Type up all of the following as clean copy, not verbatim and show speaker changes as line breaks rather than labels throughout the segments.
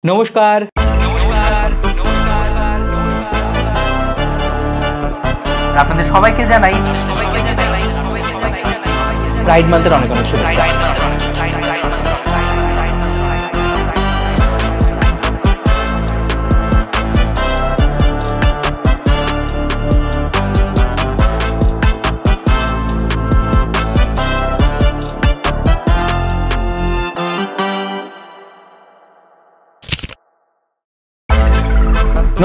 নমস্কার। আপনাদের সবাইকে জানাই প্রাইড মান্থের অনেক অনেক শুভেচ্ছা।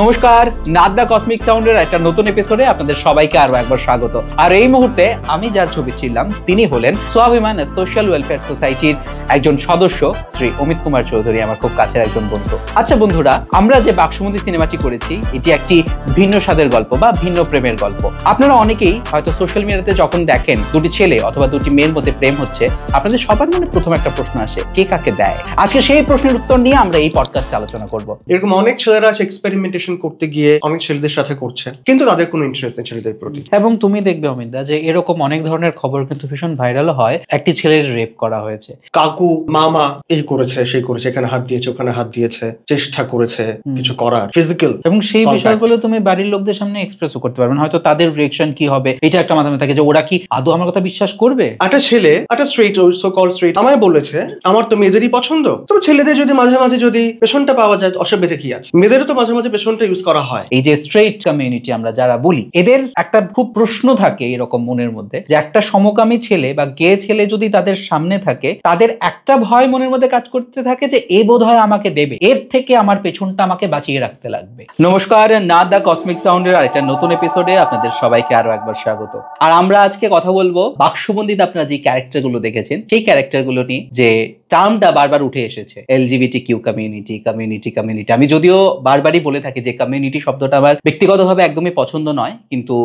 নমস্কার, নাদ দ্য কসমিক সাউন্ডের একটা নতুন এপিসোডে আপনাদের সবাইকে আরো একবার স্বাগত। আর এই মুহূর্তে আমি যার ছবি ছিলাম তিনি হলেন স্বাভিমান সোশ্যাল ওয়েলফেয়ার সোসাইটির একজন সদস্য শ্রী অমিত কুমার চৌধুরী, আমার খুব কাছের একজন বন্ধু। আচ্ছা বন্ধুরা, আমরা যে বাক্সমুন্দি সিনেমাটি করেছি এটি একটি ভিন্ন স্বাদের গল্প বা ভিন্ন প্রেমের গল্প। আপনারা অনেকেই হয়তো সোশ্যাল মিডিয়াতে যখন দেখেন দুটি ছেলে অথবা দুটি মেয়ের মধ্যে প্রেম হচ্ছে, আপনাদের সবার মনে প্রথম একটা প্রশ্ন আসে, কে কাকে দেয়? আজকে সেই প্রশ্নের উত্তর নিয়ে আমরা এই পডকাস্টে আলোচনা করব।
এরকম অনেক ছেলেরা আছে এক্সপেরিমেন্টেশন করতে গিয়ে অনেক ছেলেদের সাথে করছে, কিন্তু তাদের কোনো ইন্টারেস্ট নেই ছেলেদের প্রতি।
এবং তুমি দেখবে অমিতদা যে এরকম অনেক ধরনের খবর কিন্তু ভীষণ ভাইরাল হয়, একটি ছেলের রেপ করা হয়েছে,
কাকু মামা এই করেছে সেই করেছে, এখানে হাত দিয়েছে ওখানে হাত দিয়েছে, চেষ্টা করেছে কিছু করার ফিজিক্যাল,
এবং সেই বিষয়গুলো তুমি বাড়ির লোকদের সামনে এক্সপ্রেসও করতে পারবে না। হয়তো তাদের রিঅ্যাকশন কি হবে এটা একটা মাথায় থাকে যে ওরা কি আদৌ আমার কথা বিশ্বাস করবে।
একটা ছেলে একটা স্ট্রেট সো কল স্ট্রেট আমায় বলেছে আমার তো মেয়েদেরই পছন্দ, তবে ছেলেদের যদি মাঝে মাঝে যদি পেছনটা পাওয়া যায় অসুবিধা কি আছে? মেয়েদেরও তো মাঝে মাঝে পেছনটা ইউজ করা হয়।
এই যে স্ট্রেট কমিউনিটি আমরা যারা বলি, এদের একটা খুব প্রশ্ন থাকে এরকম মনের মধ্যে যে একটা সমকামী ছেলে বা গে ছেলে যদি তাদের সামনে থাকে, তাদের একটা ভয় মনের মধ্যে কাজ করতে থাকে যে এ বোধহয় আমাকে দেবে, এর থেকে আমার পেছনটা আমাকে বাঁচিয়ে রাখতে লাগবে। নমস্কার, নাদ দ্য কসমিক সাউন্ডের আরেকটা নতুন এপিসোডে আপনাদের সবাইকে আরো একবার স্বাগত। আর আমরা আজকে কথা বলবো বাক্সবন্দিতে আপনারা যে ক্যারেক্টার গুলো দেখেছেন সেই ক্যারেক্টার গুলো নিয়ে, যে টার্মটা বারবার উঠে এসেছে, LGBT Q community community community. আমি যদিও বারবারই বলে থাকি যে কমিউনিটি শব্দটা আমার ব্যক্তিগতভাবে একদমই পছন্দ নয়, কিন্তু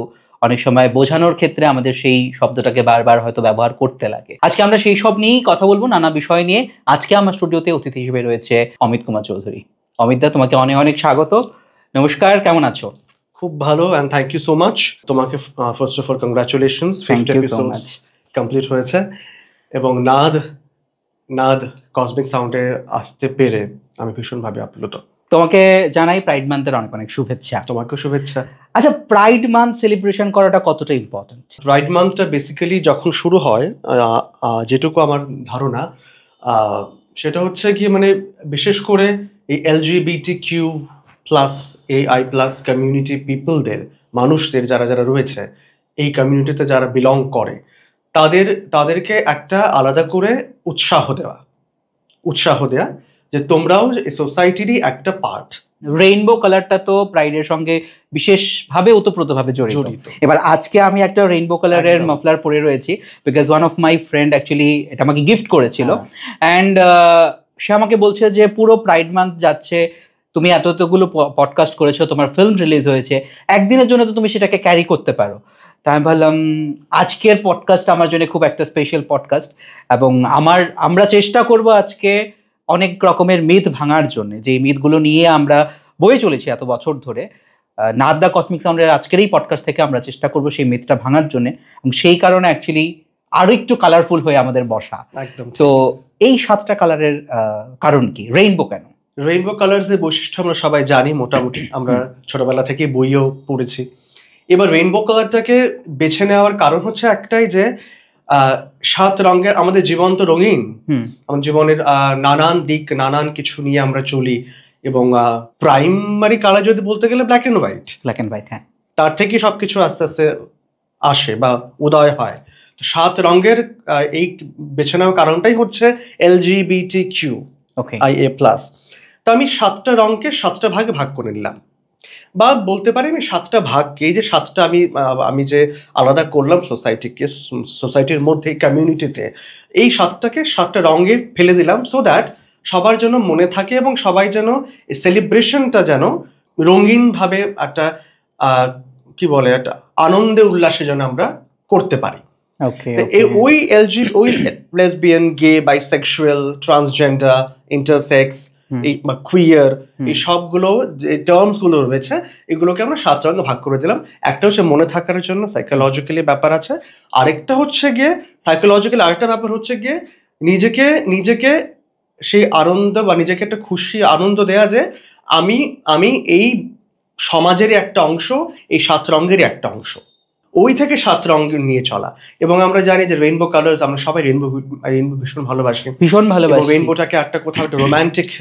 অনেক সময় বোঝানোর ক্ষেত্রে আমাদের সেই শব্দটাকে বারবার হয়তো ব্যবহার করতে লাগে। আজকে আমরা সেই সব নিয়েই কথা বলবো, নানা বিষয় নিয়ে। আজকে আমার স্টুডিওতে অতিথি হিসেবে রয়েছে অমিত কুমার চৌধুরী। অমিত দা, তোমাকে অনেক অনেক স্বাগত। নমস্কার, কেমন আছো?
খুব ভালো, and thank you so much. তোমাকে first of all congratulations, 5th episode complete হয়েছে এবং নাদ কসমিক সাউন্ডে আসতে পেরে আমি ভীষণভাবে আপ্লুত।
তোমাকে জানাই প্রাইড মান্থের অনেক অনেক শুভেচ্ছা।
তোমাকেও শুভেচ্ছা।
আচ্ছা, প্রাইড মান্থ সেলিব্রেশন করাটা কতটা ইম্পর্টেন্ট?
প্রাইড মান্থটা বেসিক্যালি যখন শুরু হয়, যেটুকু আমার ধারণা সেটা হচ্ছে কি, মানে বিশেষ করে এই LGBT Q plus AI plus community পিপলদের, মানুষদের যারা যারা রয়েছে এই কমিউনিটিতে যারা বিলং করে, তাদেরকে একটা আলাদা করে উৎসাহ দেওয়া যে তোমরাও এই সোসাইটিরই একটা পার্ট।
রেইনবো কালারটা তো প্রাইডের সঙ্গে বিশেষভাবে ওতপ্রোতভাবে জড়িত। এবার আজকে আমি একটা রেইনবো কালারের মাফলার পরে রয়েছি, because one of my friend actually এটা আমাকে গিফট করেছিল, অ্যান্ড সে আমাকে বলছে যে পুরো প্রাইড মান্থ যাচ্ছে, তুমি এতগুলো পডকাস্ট করেছো, তোমার ফিল্ম রিলিজ হয়েছে, একদিনের জন্য তো তুমি সেটাকে ক্যারি করতে পারো। তাই আমি ভাবলাম আজকের পডকাস্ট আমার জন্য খুব একটা স্পেশাল পডকাস্ট, এবং আমরা চেষ্টা করব আজকে অনেক রকমের মিথ ভাঙার জন্য, যে মিথগুলো নিয়ে আমরা বয়ে চলেছি এত বছর ধরে। নাদ দ্য কসমিক সাউন্ডের আজকের এই পডকাস্ট থেকে আমরা চেষ্টা করব সেই মিথটা ভাঙার জন্য, এবং সেই কারণে অ্যাকচুয়ালি আরো একটু কালারফুল হয়ে আমাদের বসা।
একদম।
তো এই 7টা কালারের কারণ কি? রেইনবো কেন?
রেইনবো কালারস এর বৈশিষ্ট্য আমরা সবাই জানি, মোটামুটি আমরা ছোটবেলা থেকে বইও পড়েছি। এবার রেইনবো কালারটাকে বেছে নেওয়ার কারণ হচ্ছে একটাই, যে 7 রঙের আমাদের জীবন তো রঙিন, আমাদের জীবনের নানান দিক নানান কিছু নিয়ে আমরা চলি, এবং প্রাইমারি কালার যদি বলতে গেলে ব্ল্যাক অ্যান্ড হোয়াইট,
হ্যাঁ,
তার থেকে সবকিছু আস্তে আস্তে আসে বা উদয় হয়। 7 রঙের এই বেছে নেওয়ার কারণটাই হচ্ছে LGBTQIA+। তো আমি 7টা রঙকে 7টা ভাগে ভাগ করে নিলাম, বা বলতে পারি আমি 7টা ভাগকে, এই যে 7টা আমি যে আলাদা করলাম সোসাইটির মধ্যে, কমিউনিটিতে, এই 7টাকে 7টা রঙে ফেলে দিলাম, সো দ্যাট সবার যেন মনে থাকে এবং সবাই যেন এই সেলিব্রেশনটা যেন রঙিন ভাবে একটা কি বলে একটা আনন্দে উল্লাসে যেন আমরা করতে পারি। ওই লেসবিয়ান, গে, বাইসেক্সুয়াল, ট্রান্সজেন্ডার, ইন্টারসেক্স, এই কুইয়ার, এই সবগুলো যে টার্মস গুলো রয়েছে এগুলোকে আমরা 7 রঙে ভাগ করে দিলাম। একটা হচ্ছে মনে থাকার জন্য সাইকোলজিক্যালি ব্যাপার আছে, আরেকটা হচ্ছে গিয়ে সাইকোলজিক্যালি আরেকটা ব্যাপার হচ্ছে গিয়ে নিজেকে সেই আনন্দ বা নিজেকে একটা খুশি আনন্দ দেয়া যে আমি আমি এই সমাজেরই একটা অংশ, এই 7 রঙেরই একটা অংশ, ওই থেকে 7 রঙ নিয়ে চলা। এবং আমরা জানি যে রেইনবো কালার্স, আমরা সবাই রেইনবো ভীষণ ভালোবাসি,
ভীষণ ভালোবাসি।
রেইনবোটাকে একটা কোথাও একটা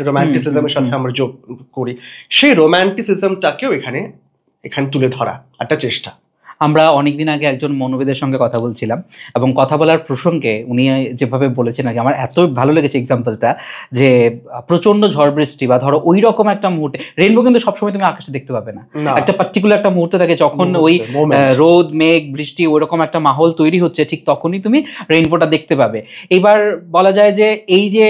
রোমান্টিসিজমের সাথে আমরা যোগ করি, সেই রোমান্টিসিজমটাকেও এখানে তুলে ধরা একটা চেষ্টা।
আমরা অনেকদিন আগে একজন মনোবিদের সঙ্গে কথা বলছিলাম, এবং কথা বলার প্রসঙ্গে উনি যেভাবে বলেছেন আগে, আমার এত ভালো লেগেছে এক্সাম্পলটা, যে প্রচন্ড ঝড় বৃষ্টি বা ধরো ওই রকম একটা মুহূর্তে, রেইনবো কিন্তু সবসময় তুমি আকাশে দেখতে পাবে না, একটা পার্টিকুলার একটা মুহূর্তে থাকে যখন ওই রোদ মেঘ বৃষ্টি ওইরকম একটা মাহল তৈরি হচ্ছে, ঠিক তখনই তুমি রেইনবোটা দেখতে পাবে। এবার বলা যায় যে এই যে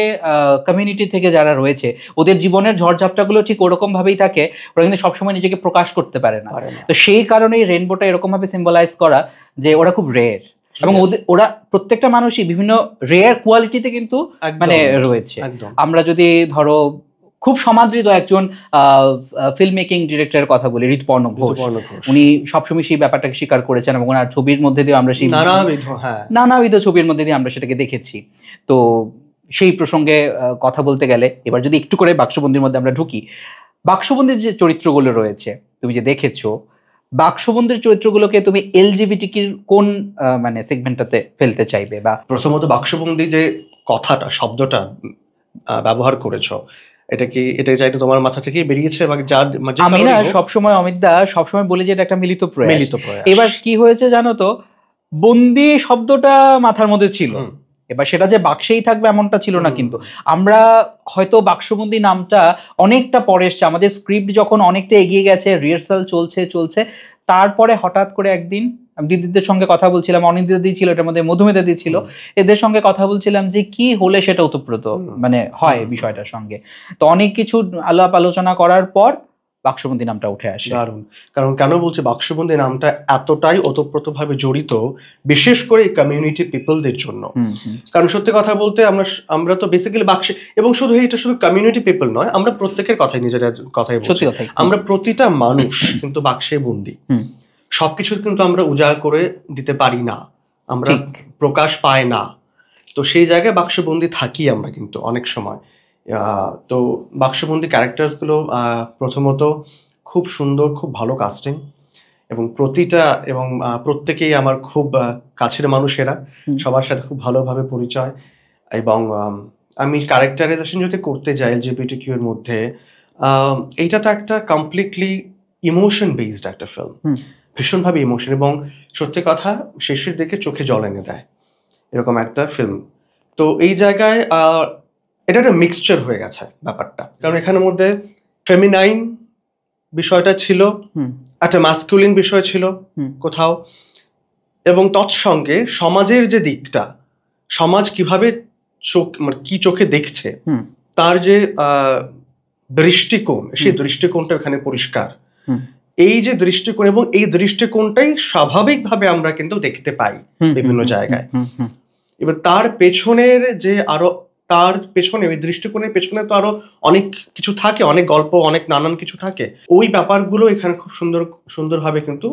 কমিউনিটি থেকে যারা রয়েছে, ওদের জীবনের ঝড়ঝাপটাগুলো ঠিক ওরকম ভাবেই থাকে, ওরা কিন্তু সবসময় নিজেকে প্রকাশ করতে পারে না। তো সেই কারণেই রেইনবোটা এরকম সিম্বলাইজ করা যে ওরা খুব রেয়ার, এবং ওরা প্রত্যেকটা মানুষই বিভিন্ন রেয়ার কোয়ালিটিতে কিন্তু মানে রয়েছে। আমরা যদি ধরো খুব সমাদৃত একজন ফিল্ম মেকিং ডিরেক্টরের কথা বলি, ঋতুপর্ণ ঘোষ, উনি সবসময় সেই ব্যাপারটাকে স্বীকার করেছেন, এবং ওনার ছবির মধ্যে দিয়ে আমরা সেই নানাবিধ ছবির মধ্যে দিয়ে আমরা সেটাকে দেখেছি। তো সেই প্রসঙ্গে কথা বলতে গেলে এবার যদি একটু করে বাক্সবন্দির মধ্যে আমরা ঢুকি, বাক্সবন্দির যে চরিত্রগুলো রয়েছে তুমি যে দেখেছো, বাক্সবন্দির চরিত্রগুলোকে তুমি এলজিবিটিকির কোন মানে সেগমেন্টটাতে ফেলতে চাইবে? বা
প্রথমত বাক্সবন্দি যে কথাটা, শব্দটা ব্যবহার করেছো, এটা চাইতে তোমার মাথা থেকেই বেরিয়েছে?
আমি না সবসময়, অমিতদা সবসময় বলি যে এটা একটা মিলিত প্রয়াস। এবার কি হয়েছে জানো তো, বন্দি শব্দটা মাথার মধ্যে ছিল, এবার সেটা যে বাক্সেই থাকবে এমনটা ছিল না। কিন্তু আমরা হয়তো বাক্সবন্দি নামটা অনেকটা পরে এসছে, আমাদের স্ক্রিপ্ট যখন অনেকটা এগিয়ে গেছে, রিহার্সাল চলছে, তারপরে হঠাৎ করে একদিন দিদিদের সঙ্গে কথা বলছিলাম, অনিন্দিদি ছিল এটার মধ্যে, মধুমিতাদি ছিল, এদের সঙ্গে কথা বলছিলাম যে কি হলে সেটা ওতপ্রোত মানে হয় বিষয়টার সঙ্গে। তো অনেক কিছু আলাপ আলোচনা করার পর বাক্সবন্দি নামটা উঠে আসে।
দারুণ। কারণ কেন বলছে বাক্সবন্দি নামটা এতটাই ওতপ্রোতভাবে জড়িত, বিশেষ করে এই কমিউনিটি পিপলদের জন্য। কারণ সত্যি কথা বলতে আমরা তো বেসিক্যালি বাক্সে, এবং এটা শুধু কমিউনিটি পিপল নয়, আমরা প্রত্যেকের কথাই, নিজেদের কথাই বলছি, আমরা প্রতিটা মানুষ কিন্তু বাক্সে বন্দি। সবকিছু কিন্তু আমরা উজাড় করে দিতে পারি না, আমরা প্রকাশ পায় না। তো সেই জায়গায় বাক্সবন্দি থাকি আমরা কিন্তু অনেক সময়। তো বাক্সবন্দি ক্যারেক্টার্সগুলো প্রথমত খুব সুন্দর, খুব ভালো কাস্টিং, এবং প্রত্যেকেই আমার খুব কাছের মানুষেরা, সবার সাথে খুব ভালোভাবে পরিচয়। এবং আমি ক্যারেক্টারাইজেশন যদি করতে যাই এলজিবিটিকিউ এর মধ্যে, এইটা তো একটা কমপ্লিটলি ইমোশন বেসড একটা ফিল্ম, ভীষণভাবে ইমোশন, এবং সত্যি কথা শেষের দিকে চোখে জল এনে দেয় এরকম একটা ফিল্ম। তো এই জায়গায় এটা একটা মিক্সচার হয়ে গেছে ব্যাপারটা, কারণ এখানের মধ্যে ফেমিনাইন বিষয়টা ছিল, একটা মাস্কুলিন বিষয় ছিল কোথাও, এবং তৎসঙ্গে সমাজের যে দিকটা, সমাজ কিভাবে কি চোখে দেখছে, তার যে দৃষ্টিকোণ, সেই দৃষ্টিকোণটা এখানে পরিষ্কার। এই যে দৃষ্টিকোণ, এবং এই দৃষ্টিকোণটাই স্বাভাবিকভাবে আমরা কিন্তু দেখতে পাই বিভিন্ন জায়গায়। এবার তার পেছনের যে তার পেছনে, ওই দৃষ্টিকোণের পেছনে তো আরো অনেক কিছু থাকে, অনেক গল্প, অনেক নানান কিছু থাকে, ওই ব্যাপারগুলো এখানে খুব সুন্দরভাবে কিন্তু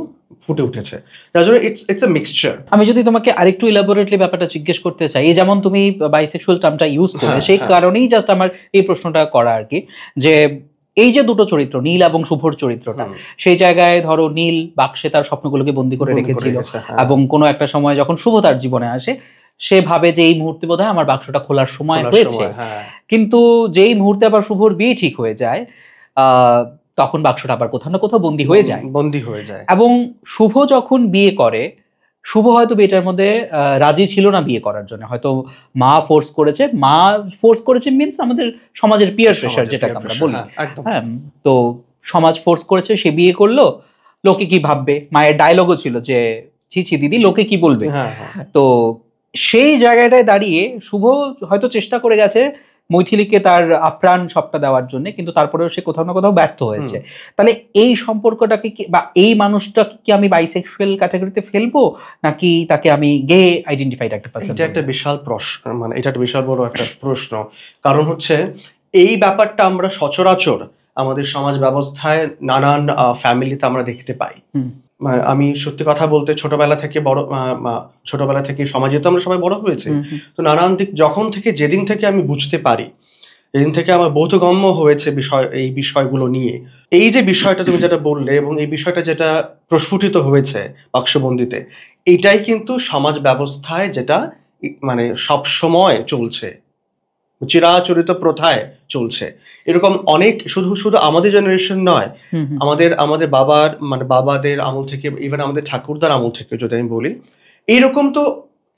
ফুটে উঠেছে। যার জন্য ইটস এ মিক্সচার।
আমি যদি তোমাকে আরেকটু ইলাবোরেটলি ব্যাপারটা জিজ্ঞেস করতে চাই, এই যেমন তুমি বাইসেক্সুয়াল টার্মটা ইউজ করে, সেই কারণেই জাস্ট আমার এই প্রশ্নটা করা আর কি, যে এই যে দুটো চরিত্র, নীল এবং শুভর চরিত্রটা, সেই জায়গায় ধরো নীল বাক্সে তার স্বপ্নগুলোকে বন্দি করে রেখেছিল, এবং কোনো একটা সময় যখন শুভ তার জীবনে আসে, সে ভাবে যে এই মুহূর্তে বোধহয় আমার বাক্সটা খোলার সময় হয়েছে। কিন্তু যেই মুহূর্তে আবার শুভর বিয়ে ঠিক হয়ে যায়, তখন বাক্সটা আবার কোথাও না কোথাও বন্দি হয়ে যায়। এবং শুভ যখন বিয়ে করে, শুভ হয়তো বিয়েটার মধ্যে রাজি ছিল না বিয়ে করার জন্য, হয়তো মা ফোর্স করেছে মিনস আমাদের সমাজের পিয়ার প্রেসার যেটাকে আমরা বলি, হ্যাঁ, তো সমাজ ফোর্স করেছে, সে বিয়ে করলো, লোকে কি ভাববে, মায়ের ডায়লগও ছিল যে ছি দিদি লোকে কি বলবে। তো সেই জায়গাটায় দাঁড়িয়ে শুভ হয়তো চেষ্টা করে গেছে মৈথিলীকে তার আপ্রাণ সবটা দেওয়ার জন্য, কিন্তু তারপরেও সে কোথাও না কোথাও ব্যর্থ হয়েছে। তাহলে এই সম্পর্কটাকে বা এই মানুষটাকে কি আমি বাইসেক্সুয়াল ক্যাটাগরিতে ফেলবো, নাকি তাকে আমি গে আইডেন্টিফাইড একটা পারসন?
এটা একটা বিশাল প্রশ্ন, মানে এটা একটা বিশাল বড় একটা প্রশ্ন। কারণ হচ্ছে এই ব্যাপারটা আমরা সচরাচর আমাদের সমাজ ব্যবস্থায় নানান ফ্যামিলিতে আমরা দেখতে পাই। আমি সত্যি কথা বলতে ছোটবেলা থেকে সমাজে তো আমরা সবাই বড় হয়েছে, তো নানান দিক যেদিন থেকে আমি বুঝতে পারি সেদিন থেকে আমার বোধগম্য হয়েছে এই বিষয়গুলো নিয়ে। এই যে বিষয়টা তুমি যেটা বললে এবং এই বিষয়টা যেটা প্রস্ফুটিত হয়েছে বাক্সবন্দিতে, এটাই কিন্তু সমাজ ব্যবস্থায় যেটা মানে সব সময় চলছে, চিরাচরিত প্রথায় চলছে। এরকম অনেক, শুধু শুধু আমাদের জেনারেশন নয়, আমাদের বাবাদের আমল থেকে, ইভেন আমাদের ঠাকুরদার আমল থেকে যদি আমি বলি, এইরকম তো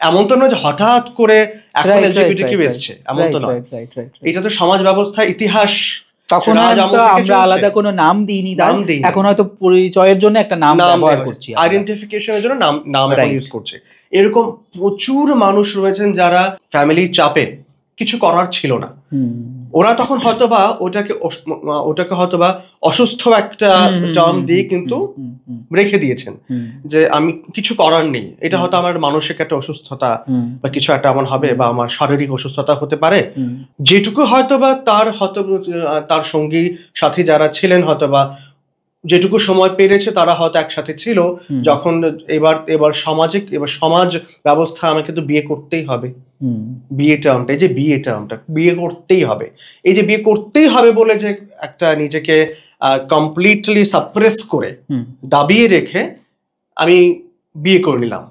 এমন তো নয় যে হঠাৎ করে এখন এলজিবিটিকিউ এসছে, এমন তো নয়। এটা তো সমাজ ব্যবস্থার ইতিহাস।
তখন আমরা আলাদা কোনো নাম দিইনি, এখন হয়তো পরিচয়ের জন্য একটা নাম ব্যবহার করছি,
আইডেন্টিফিকেশনের জন্য নাম এখন ইউজ করছে। এরকম প্রচুর মানুষ রয়েছেন যারা ফ্যামিলির চাপে কিছু করার ছিল না, ওরা তখন হয়তোবা ওটাকে হয়তোবা অসুস্থ একটা টার্ম দিয়ে কিন্তু রেখে দিয়েছেন যে আমি কিছু করার নেই, এটা হয়তো আমার মানসিক একটা অসুস্থতা বা কিছু একটা এমন হবে, বা আমার শারীরিক অসুস্থতা হতে পারে, যেটুকু হয়তোবা তার সঙ্গী সাথী যারা ছিলেন হয়তোবা যেটুকু সময় পেরেছে তারা হয়তো একসাথে ছিল, যখন এবার সমাজ ব্যবস্থা আমাকে তো বিয়ে করতেই হবে, বিয়ে করতেই হবে, এই যে বিয়ে করতেই হবে বলে যে একটা নিজেকে কমপ্লিটলি সাপ্রেস করে দাবিয়ে রেখে আমি বিয়ে করে নিলাম।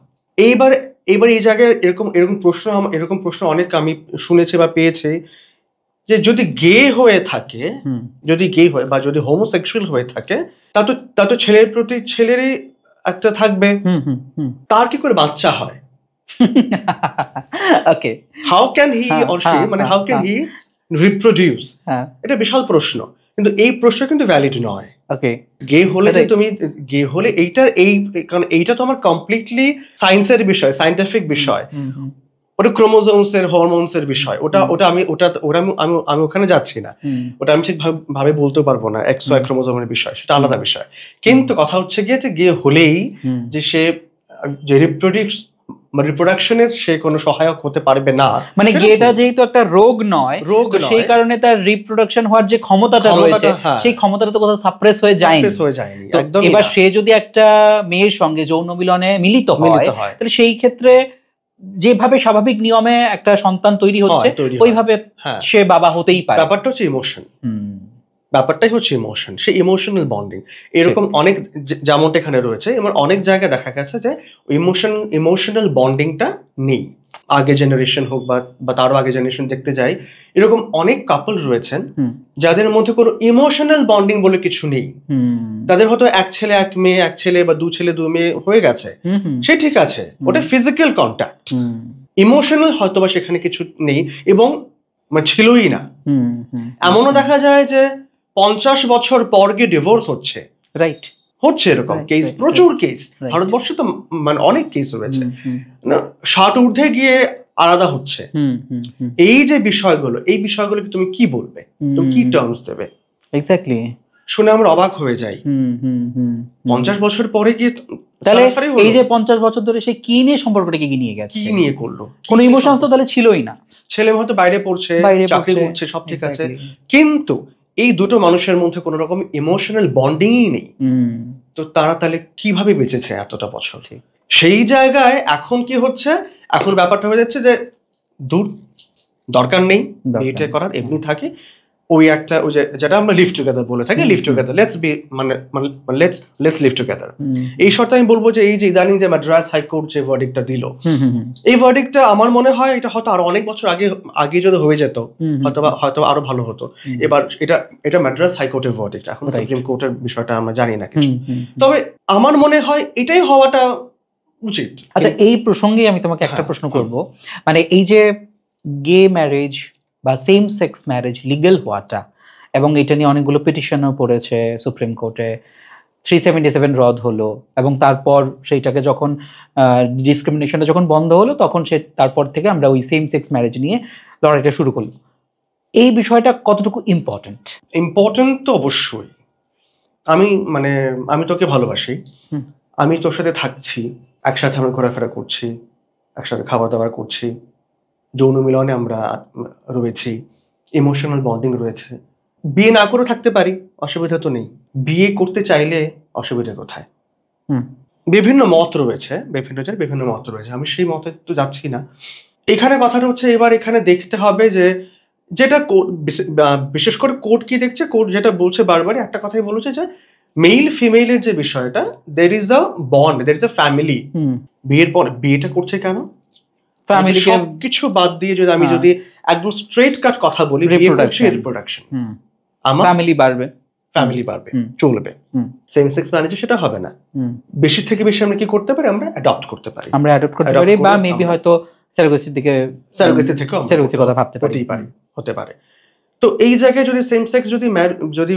এইবার এই জায়গায় এরকম প্রশ্ন অনেক আমি শুনেছি বা পেয়েছি, যে যদি গে হয়ে থাকে, বা যদি হোমোসেক্সুয়াল হয়ে থাকে, তা তো ছেলের প্রতি ছেলেরই একটা থাকবে, তার কি করে বাচ্চা হয়?
Okay,
how can he or she, মানে হাউ ক্যান হি রিপ্রোডিউস? এটা বিশাল প্রশ্ন, কিন্তু এই প্রশ্ন কিন্তু ভ্যালিড নয়।
ওকে,
গে হলে কারণ এইটা তো আমার কমপ্লিটলি সায়েন্সের বিষয়, সায়েন্টিফিক বিষয়, ওটা ক্রোমোজোমস এর, হরমোনস এর বিষয়, আমি ওখানে যাচ্ছি না, ওটা আমি ঠিক ভাবে বলতে পারবো না, এক্স ওয়াই ক্রোমোজোমের বিষয়, সেটা আলাদা বিষয়। কিন্তু কথা হচ্ছে গিয়ে যে গে হলেই যে সে যে রিপ্রোডাকশনের সে কোনো সহায়ক হতে পারবে না, মানে
গেটা যেহেতু একটা রোগ নয়, সেই কারণে তার রিপ্রোডাকশন হওয়ার যে ক্ষমতাটা রয়েছে, সেই ক্ষমতাটা তো কোথাও সাপ্রেস হয়ে যায়নি। এবার সে যদি একটা মেয়ের সঙ্গে যৌন মিলনে মিলিত হয়, তাহলে সেই ক্ষেত্রে যেভাবে স্বাভাবিক নিয়মে একটা সন্তান তৈরি হচ্ছে, ওইভাবে সে বাবা হতেই পারে।
ব্যাপারটাই হচ্ছে ইমোশন, সেই ইমোশনাল বন্ডিং। এরকম অনেক, যেমনটা এখানে রয়েছে, এবার অনেক জায়গায় দেখা গেছে যে ইমোশনাল বন্ডিংটা নেই। আগে জেনারেশন হোক বা তারও আগে জেনারেশন দেখতে যাই, এরকম অনেক কাপল রয়েছেন যাদের মধ্যে কোনো ইমোশনাল বন্ডিং বলে কিছু নেই। তাদের হয়তো এক ছেলে এক মেয়ে, এক ছেলে বা দু ছেলে দু মেয়ে হয়ে গেছে, সে ঠিক আছে, ওটা ফিজিক্যাল কন্ট্যাক্ট। ইমোশনাল হয়তো বা সেখানে কিছু নেই, এবং মানে ছিলই না। এমনও দেখা যায় যে 50 বছর পর গিয়ে ডিভোর্স হচ্ছে, হচ্ছে এরকম কেস, প্রচুর কেস ভারতবর্ষে তো, মানে অনেক কেস রয়েছে, 60 ঊর্ধ্বে গিয়ে আলাদা হচ্ছে। এই যে বিষয়গুলো, এই বিষয়গুলো তুমি কি বলবে, তুমি কি টার্মস দেবে?
এক্স্যাক্টলি,
শুনে আমরা অবাক হয়ে যাই। 50 বছর পরে গিয়ে,
তাহলে এই যে 50 বছর ধরে সে কি নিয়ে সম্পর্কটাকে কি নিয়ে গেছে,
কি নিয়ে করলো,
কোনো ইমোশনস তো তাহলে ছিলই না।
ছেলে হয়তো বাইরে পড়ছে, চাকরি করছে, সব ঠিক আছে, কিন্তু এই দুটো মানুষের মধ্যে কোনো রকম ইমোশনাল বন্ডিংই নেই, তো তারা তাহলে কিভাবে বেঁচেছে এতটা বছর? সেই জায়গায় এখন কি হচ্ছে, এখন ব্যাপারটা হয়ে যাচ্ছে যে দরকার নেই বিয়েটা করার, এমনি থাকে ওই যেটা আমরা লিভ টুগেদার বলে থাকি, live together, let's live together. এই শর্তে আমি বলবো যে এই যে ইদানিং যে মাদ্রাজ হাইকোর্ট যে ভার্ডিক্টটা দিল, এই ভার্ডিক্টটা আমার মনে হয় এটা হয়তো আরো অনেক বছর আগে যদি হয়ে যেত, হয়তো আরো ভালো হতো। এবার এটা মাদ্রাজ হাইকোর্টের ভার্ডিক্ট, এখন সুপ্রিম কোর্টের বিষয়টা আমরা জানি না কিছু, তবে আমার মনে হয় এটাই হওয়াটা উচিত।
আচ্ছা, এই প্রসঙ্গে আমি তোমাকে একটা প্রশ্ন করব, মানে এই যে গে ম্যারেজ বা সেম সেক্স ম্যারেজ লিগ্যাল হওয়াটা, এবং এটা নিয়ে অনেকগুলো পিটিশনও পড়েছে সুপ্রিম কোর্টে, 377 রদ হলো, এবং তারপর সেইটাকে যখন ডিসক্রিমিনেশনটা যখন বন্ধ হলো, তখন তারপর থেকে আমরা ওই সেম সেক্স ম্যারেজ নিয়ে লড়াইটা শুরু করলো। এই বিষয়টা কতটুকু ইম্পর্টেন্ট?
তো অবশ্যই। আমি তোকে ভালোবাসি, আমি তোর সাথে থাকছি, একসাথে আমরা ঘোরাফেরা করছি, একসাথে খাবার দাবার করছি, যৌন মিলনে আমরা রয়েছি, ইমোশনাল বন্ডিং রয়েছে, বিয়ে না করে থাকতে পারি, অসুবিধা তো নেই। বিয়ে করতে চাইলে অসুবিধা কোথায়? বিভিন্ন মত রয়েছে, বিভিন্ন মত রয়েছে, আমি সেই মতে তো যাচ্ছি না। এখানে কথাটা হচ্ছে, এবার এখানে দেখতে হবে যে যেটা বিশেষ করে কোর্ট কি দেখছে, কোর্ট যেটা বলছে বারবারই একটা কথাই বলেছে যে মেল ফিমেলের যে বিষয়টা, there is a bond, there is a family. বিয়ের পর বিয়েটা করছে কেন? ফ্যামিলি সবকিছু বাদ দিয়ে যদি আমি যদি একদম স্ট্রেট কাট কথা বলি, বিয়ে করছে রিপ্রোডাকশন, আমার ফ্যামিলি বাড়বে চলবে। সেম সেক্স ম্যারেজে সেটা হবে না। বেশি থেকে বেশি আমরা কি করতে পারি? আমরা অ্যাডপ্ট করতে পারি,
বা মেবি হয়তো সারোগেসির দিকে, সারোগেসি কথা ভাবতে
হতে পারে। তো এই জায়গায় যদি সেম সেক্স যদি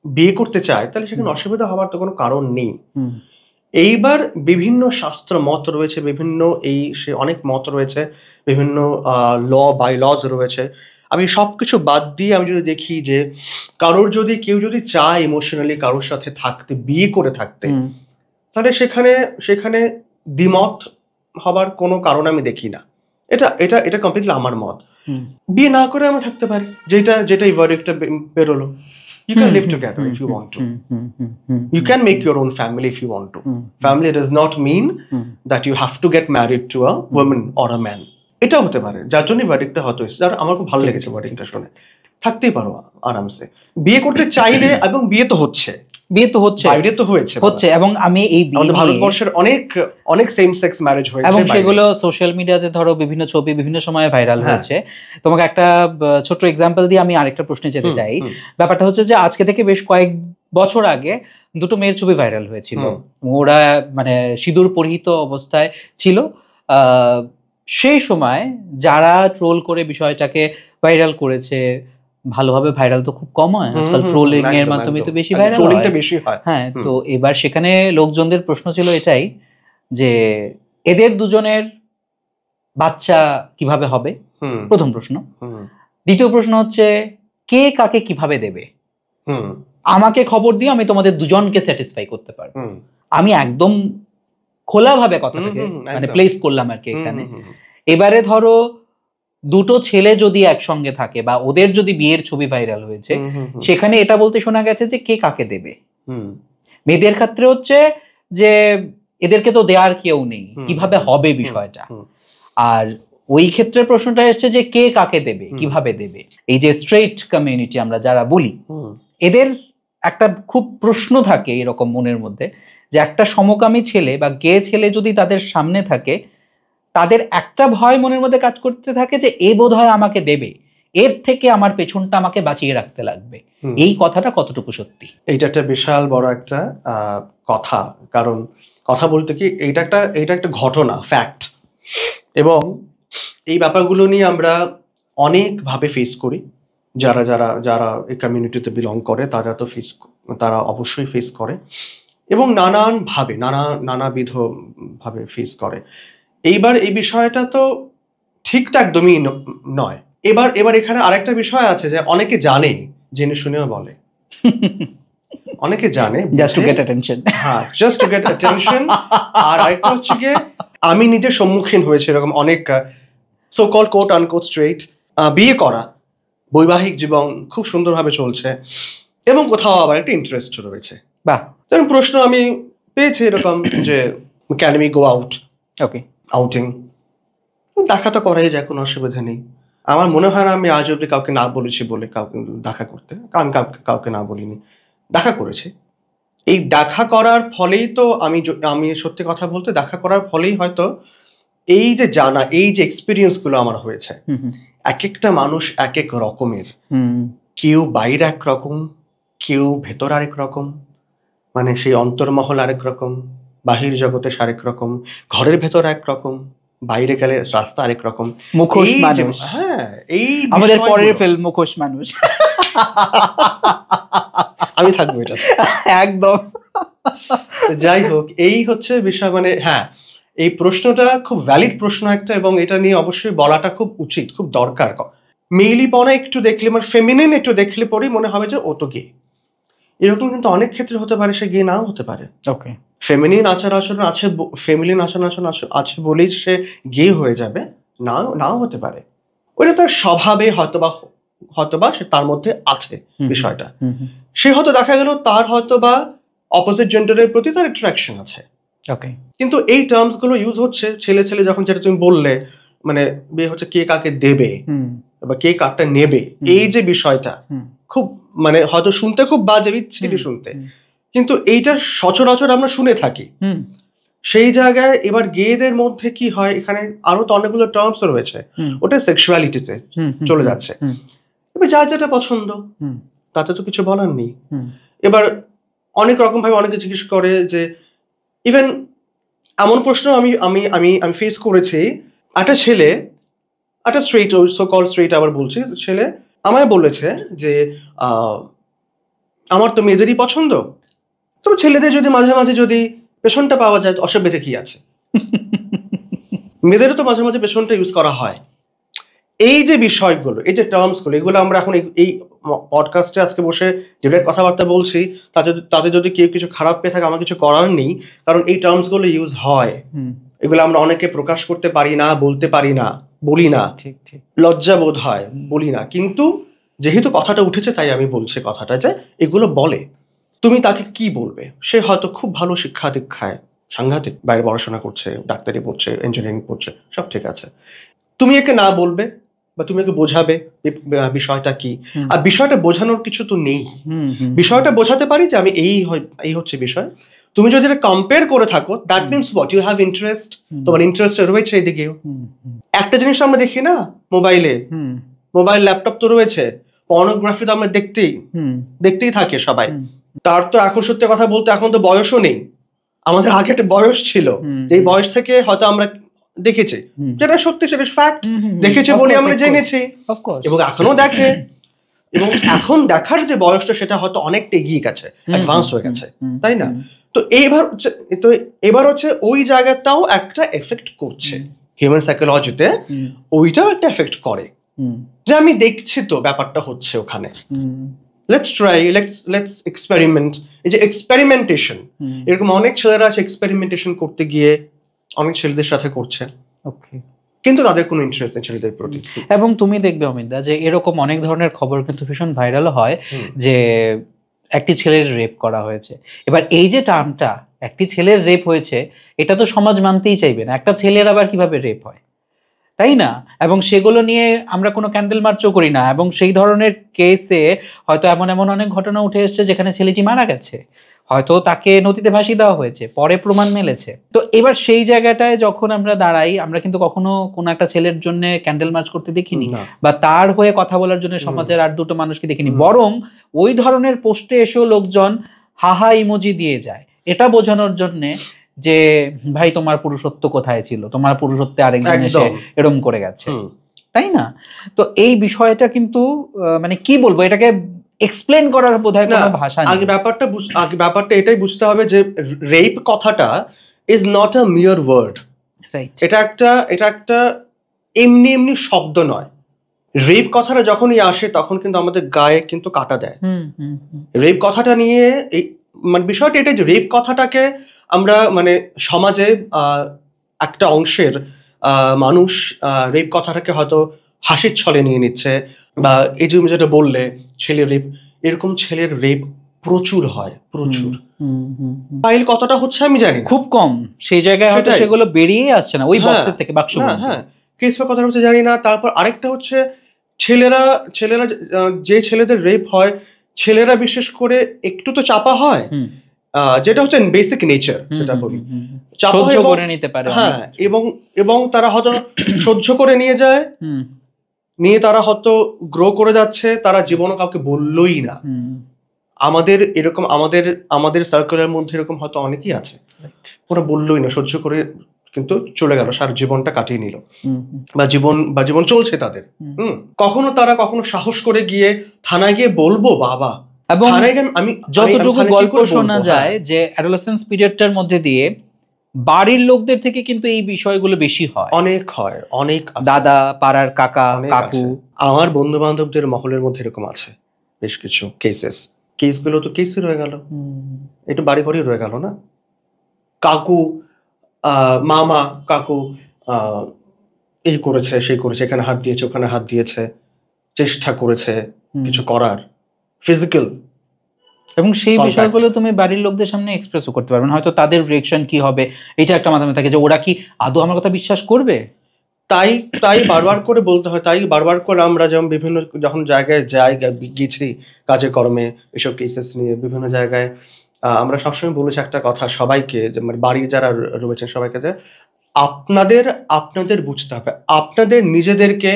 বিয়ে করতে চায়, তাহলে সেখানে অসুবিধা হওয়ার তো কোনো কারণ নেই। এইবার বিভিন্ন শাস্ত্র মত রয়েছে, বিভিন্ন অনেক মত রয়েছে, বিভিন্ন বাই লজ রয়েছে। আমি সবকিছু বাদ দিয়ে আমি যদি দেখি যে কেউ যদি চায় ইমোশনালি কারোর সাথে থাকতে, বিয়ে করে থাকতে, তাহলে সেখানে দ্বিমত হবার কোনো কারণ আমি দেখি না। এটা কমপ্লিটলি আমার মত। বিয়ে না করে আমরা থাকতে পারি, যেটাই ভার্ডিক্টটা বেরোলো। You can live together if you want to. You can make your own family if you want to. Family does not mean that you have to get married to a woman or a man. এটা হতে পারে, যার জন্য ভার্ডিক্টটা হয়তো আমার খুব ভালো লেগেছে ভার্ডিক্টটা শুনে। থাকতেই পারো আরামসে, বিয়ে করতে চাইলে, এবং বিয়ে তো হচ্ছে, বাইরে তো হচ্ছে, এবং আমি এই ভারতবর্ষের অনেক সেম সেক্স ম্যারেজ হয়েছে,
এবং সেগুলো সোশ্যাল মিডিয়াতে ধরো বিভিন্ন ছবি বিভিন্ন সময়ে ভাইরাল হয়েছে। তোমাকে একটা ছোট এক্সাম্পল দিয়ে আমি আরেকটা প্রশ্নে যেতে চাই। ব্যাপারটা হচ্ছে যে আজকে থেকে বেশ কয়েক বছর আগে দুটো মেয়ের ছবি ভাইরাল হয়েছিল। ওরা মানে সিঁদুর পরিহিত অবস্থায় ছিল। সেই সময় যারা ট্রোল করে বিষয়টাকে ভাইরাল করেছে, ভালোভাবে ভাইরাল তো খুব কম হয়, আজকাল ট্রোলিং এর মাধ্যমে তো বেশি ভাইরাল হয়। হ্যাঁ, তো এবার সেখানে লোকজনদের প্রশ্ন ছিল এটাই যে এদের দুজনের বাচ্চা কিভাবে হবে, প্রথম প্রশ্ন। দ্বিতীয় প্রশ্ন হচ্ছে কে কাকে কিভাবে দেবে। আমাকে খবর দিয়ে আমি তোমাদের দুজনকে স্যাটিসফাই করতে পারবো। আমি একদম খোলাভাবে কথাটাকে মানে প্লেস করলাম আর কি এখানে। এবারে ধরো দুটো ছেলে যদি একসঙ্গে থাকে বা ওদের যদি বিয়ের ছবি ভাইরাল হয়েছে, সেখানে এটা বলতে শোনা গেছে যে কে কাকে দেবে। মেয়েদের ক্ষেত্রে হচ্ছে যে এদেরকে তো দেওয়ার কেউ নেই, কিভাবে হবে বিষয়টা। আর ওই ক্ষেত্রে প্রশ্নটা এসছে যে কে কাকে দেবে, কিভাবে দেবে। এই যে স্ট্রেট কমিউনিটি আমরা যারা বলি, এদের একটা খুব প্রশ্ন থাকে এরকম মনের মধ্যে যে একটা সমকামী ছেলে বা গে ছেলে যদি তাদের সামনে থাকে, তাদের একটা ভয় মনের মধ্যে কাজ করতে থাকে যে এ বোধহয় আমাকে দেবে, এর থেকে আমার পেছনটা আমাকে বাঁচিয়ে রাখতে লাগবে। এই কথাটা কতটুকু সত্যি?
এইটা একটা বিশাল বড় একটা কথা। কারণ কথা বলতে কি, এইটা একটা ঘটনা, ফ্যাক্ট। এবং এই ব্যাপারগুলো নিয়ে আমরা অনেকভাবে ফেস করি। যারা এই কমিউনিটিতে বিলং করে তারা অবশ্যই ফেস করে, এবং নানাবিধ ভাবে ফেস করে। এইবার এই বিষয়টা তো ঠিকঠাক একদমই নয়। এবার এখানে আরেকটা বিষয় আছে যে অনেকে জানে, জেনে শুনেও বলে। অনেকে জানে
জাস্ট টু গেট অ্যাটেনশন।
হ্যাঁ, জাস্ট টু গেট অ্যাটেনশন। আর আরেকটা হচ্ছে গিয়ে, আমি নিজের সম্মুখীন হয়েছে এরকম অনেক so call coat unquote straight, বিয়ে করা, বৈবাহিক জীবন খুব সুন্দরভাবে চলছে, এবং কোথাও আবার একটা ইন্টারেস্ট রয়েছে।
বাহ।
তখন প্রশ্ন আমি পেয়েছি এরকম যে can we go out,
okay,
outing. দেখা তো করাই যায়, কোনো অসুবিধা নেই। আমার মনে হয় না আমি আজ অব্দি কাউকে না বলেছি বলে কাউকে দেখা করতে, কারণ কাউকে না বলিনি, দেখা করেছি। এই দেখা করার ফলেই তো আমি সত্যি কথা বলতে, দেখা করার ফলেই হয়তো এই যে জানা, এই যে এক্সপিরিয়েন্স গুলো আমার হয়েছে, এক একটা মানুষ এক এক রকমের। কেউ বাইরে এক রকম, কেউ ভেতর আরেক রকম, মানে সেই অন্তর্মহল আরেক রকম, বাহির জগতে আরেক রকম, ঘরের ভেতর এক রকম, বাইরে গেলে রাস্তা আরেক রকম।
মুখোশ মানুষ।
হ্যাঁ, এই
আমাদের পরের ফিল্ম মুখোশ মানুষ।
আমি থাকবো এটা
একদম।
যাই হোক, এই হচ্ছে বিষয়। মানে হ্যাঁ, এই প্রশ্নটা খুব ভ্যালিড প্রশ্ন একটা, এবং এটা নিয়ে অবশ্যই বলাটা খুব উচিত, খুব দরকার। মেইলিপনা একটু দেখলে, মানে ফেমিনিন একটু দেখলে পরেই মনে হবে যে ও তো গে। এরকম কিন্তু অনেক ক্ষেত্রে হতে পারে সে গে নাও হতে পারে।
ওকে,
ফেমিনিন আচার আচরণ আছে, ফেমিনিন আচরণ আছে বলেই সে গে হয়ে যাবে, নাও হতে পারে। ওইটা তার স্বভাবে হয়তোবা সে তার মধ্যে আছে বিষয়টা। সে হয়তো দেখা গেল তার হয়তোবা অপোজিট জেন্ডারের প্রতি তার অ্যাট্রাকশন আছে।
ওকে,
কিন্তু এই টার্মস গুলো ইউজ হচ্ছে ছেলে যখন, যেটা তুমি বললে, মানে বিয়ে হচ্ছে কে কাকে দেবে, বা কে কার্ডটা নেবে, এই যে বিষয়টা খুব মানে হয়তো শুনতে খুব বাজে, বিচ্ছিরি শুনতে, কিন্তু এইটা সচরাচর আমরা শুনে থাকি। সেই জায়গায় এবার গেদের মধ্যে কি হয়, এখানে আরো তো অনেকগুলো টার্মস রয়েছে, ওটা সেক্সুয়ালিটিতে চলে যাচ্ছে। এবার যার যেটা পছন্দ, তাতে তো কিছু বলার নেই। এবার অনেক রকম ভাবে অনেকে জিজ্ঞেস করে যে, ইভেন এমন প্রশ্ন আমি আমি আমি আমি ফেস করেছি, একটা ছেলে, একটা স্ট্রেট, সো কল স্ট্রেট আবার বলছি, ছেলে আমায় বলেছে যে আমার তো মেয়েদেরই পছন্দ, তবে ছেলেদের যদি মাঝে মাঝে যদি পেছনটা পাওয়া যায় তো অসুবিধা কি আছে, মেয়েদেরও তো মাঝে মাঝে পেছনটা ইউজ করা হয়। এই যে বিষয়গুলো, এই যে টার্মসগুলো, এগুলো আমরা এখন এই পডকাস্টে আজকে বসে যেটা কথাবার্তা বলছি, তাতে যদি কেউ কিছু খারাপ পেয়ে থাকে আমার কিছু করার নেই, কারণ এই টার্মসগুলো ইউজ হয়, এগুলো আমরা অনেকে প্রকাশ করতে পারি না, বলতে পারি না, বলি না, লজ্জা বোধ হয়, বলি না, কিন্তু যেহেতু কথাটা উঠেছে তাই আমি বলছি কথাটা, যে এগুলো বলে তুমি তাকে কি বলবে? সে হয়তো খুব ভালো শিক্ষা দীক্ষায়, সাংঘাতিক, বাইরে পড়াশোনা করছে, ডাক্তারি পড়ছে, ইঞ্জিনিয়ারিং পড়ছে, সব ঠিক আছে, তুমি একে না বলবে বা তুমি একে বোঝাবে বিষয়টা কি, আর বিষয়টা বোঝানোর কিছু তো নেই, বিষয়টা বোঝাতে পারি যে আমি এই হচ্ছে বিষয়, তুমি যদি এটা কম্পেয়ার করে থাকো, that means what, you have interest, তোমার ইন্টারেস্ট রয়েছে এদিকেও। একটা জিনিস আমরা দেখি না মোবাইলে, মোবাইল ল্যাপটপ তো রয়েছে, পর্নোগ্রাফি তো আমরা দেখতেই থাকে সবাই, তার তো এখন সত্যি কথা বলতে এখন তো বয়সও নেই, আমাদের আগে একটা বয়স ছিল, এই বয়স থেকে হয়তো আমরা দেখেছি, যেটা সত্যি, সেটা ফ্যাক্ট, দেখেছে বলে আমরা জেনেছি, এবং এখনো দেখে, এবং এখন দেখার যে বয়সটা সেটা হয়তো অনেকটা এগিয়ে গেছে, অ্যাডভান্স হয়ে গেছে, তাই না? তো এবার হচ্ছে ওই জায়গাটাও একটা এফেক্ট করছে হিউম্যান সাইকোলজিতে, ওইটাও একটা এফেক্ট করে, যে আমি দেখছি তো ব্যাপারটা হচ্ছে ওখানে, লেটস ট্রাই, লেটস এক্সপেরিমেন্ট। এই যে এক্সপেরিমেন্টেশন, এরকম অনেক ছেলেরা আছে এক্সপেরিমেন্টেশন করতে গিয়ে অনেক ছেলেদের সাথে করছে, কিন্তু তাদের কোনো ইন্টারেস্ট নেই ছেলেদের প্রতি।
এবং তুমি দেখবে অমিতদা যে এরকম অনেক ধরনের খবর কিন্তু ভীষণ ভাইরাল হয়, যে একটি ছেলের রেপ করা হয়েছে। এবার এই যে টার্মটা একটি ছেলের রেপ হয়েছে, এটা তো সমাজ মানতেই চাইবে না, একটা ছেলের আবার কিভাবে রেপ হয়, তাই না? এবং সেগুলো নিয়ে আমরা কোনো ক্যান্ডেল মার্চও করি না, এবং সেই ধরনের কেসে হয়তো এমন অনেক ঘটনা উঠে এসেছে যেখানে ছেলেটি মারা গেছে, হয়তো তাকে নদীতে ভাসিয়ে দেওয়া হয়েছে, পরে প্রমাণ মেলেছে। তো এবার সেই জায়গাটায় যখন আমরা দাঁড়াই, আমরা কিন্তু কখনো কোনো একটা ছেলের জন্য ক্যান্ডেল মার্চ করতে দেখিনি, বা তার হয়ে কথা বলার জন্য সমাজের আর দুটো মানুষকে দেখিনি, বরং ওই ধরনের পোস্টে এসেও লোকজন হাহা ইমোজি দিয়ে যায়, এটা বোঝানোর জন্য যে ভাই তোমার পুরুষত্ব কোথায় ছিল, তোমার পুরুষত্বে আরেকজন এসে এরম করে গেছে, তাই না? তো এই বিষয়টা কিন্তু মানে কি বলবো, এটাকে এক্সপ্লেন করার বোধহয় কোনো ভাষা নেই।
আগে ব্যাপারটা এটাই বুঝতে হবে যে রেপ কথাটা ইজ নট আ মিয়ার ওয়ার্ড, এটা একটা এমনি শব্দ নয়। রেপ কথাটা যখনই আসে তখন কিন্তু আমাদের গায়ে কিন্তু কাটা দেয়। রেপ কথাটা নিয়ে এই মানে বিষয়টা এটাই যে রেপ কথাটাকে আমরা মানে সমাজে একটা অংশের মানুষ রেপ কথাটাকে হয়তো হাসির ছলে নিয়ে নিচ্ছে, বা এই যে যেটা বললে ছেলে রেপ, এরকম ছেলের রেপ প্রচুর হয়, প্রচুর। ফাইল কতটা হচ্ছে আমি জানি,
খুব কম, সেই জায়গায় হয়তো সেগুলো বেরিয়ে আসছে না ওই বক্সের থেকে, বাক্স।
হ্যাঁ, কেস কথা হচ্ছে জানি না। তারপর আরেকটা হচ্ছে ছেলেরা যে ছেলেদের রেপ হয়, ছেলেরা বিশেষ করে একটু তো চাপা হয়, যেটা হচ্ছে বেসিক নেচার, যেটা বলি চাপা করে নিতে পারে। হ্যাঁ, এবং তারা হয়তো সহ্য করে নিয়ে যায়, নিয়ে তারা হয়তো গ্রো করে যাচ্ছে, তারা জীবনে কাউকে বললোই না। আমাদের এরকম আমাদের সার্কেলের মধ্যে এরকম হয়তো অনেকেই আছে, ওরা বললোই না, সহ্য করে কিন্তু চলে গেল, সারা জীবনটা কাটিয়ে নিল, বা জীবন চলছে তাদের। কখনো সাহস করে গিয়ে থানায় গিয়ে বলবো বাবা,
এবং আমি যতটুকু গল্প শোনা যায় যে অ্যাডোলেসেন্স পিরিয়ডটার মধ্যে দিয়ে বাড়ির লোকদের থেকে কিন্তু এই বিষয়গুলো বেশি হয়,
অনেক
দাদা, পাড়ার কাকা, কাকু,
আমার বন্ধু বান্ধবদের মহলের মধ্যে এরকম আছে বেশ কিছু কেসগুলো তো কেসই রয়ে গেল, একটু বাড়ি ঘরেই রয়ে গেল না। কাকু, মামা, কাকু এই করেছে, সেই করেছে, এখানে হাত দিয়েছে, ওখানে হাত দিয়েছে, চেষ্টা করেছে কিছু করার, ফিজিক্যাল,
এবং সেই বিষয়গুলো তুমি বাড়ির লোকদের সামনে এক্সপ্রেসও করতে পারবে না, হয়তো তাদের রিঅ্যাকশন কি হবে এটা একটা মাথায় থাকে, যে ওরা কি আদৌ আমার কথা বিশ্বাস করবে।
তাই তাই বারবার করে বলতে হয়, তাই বারবার করে আমরা যেমন বিভিন্ন যখন জায়গায় গেছি কাজে কর্মে এসব কেসেস নিয়ে বিভিন্ন জায়গায়, আমরা সবসময় বলেছি একটা কথা সবাইকে, যে মানে বাড়ির যারা রয়েছেন সবাইকে, যে আপনাদের আপনাদের বুঝতে হবে, আপনাদের নিজেদেরকে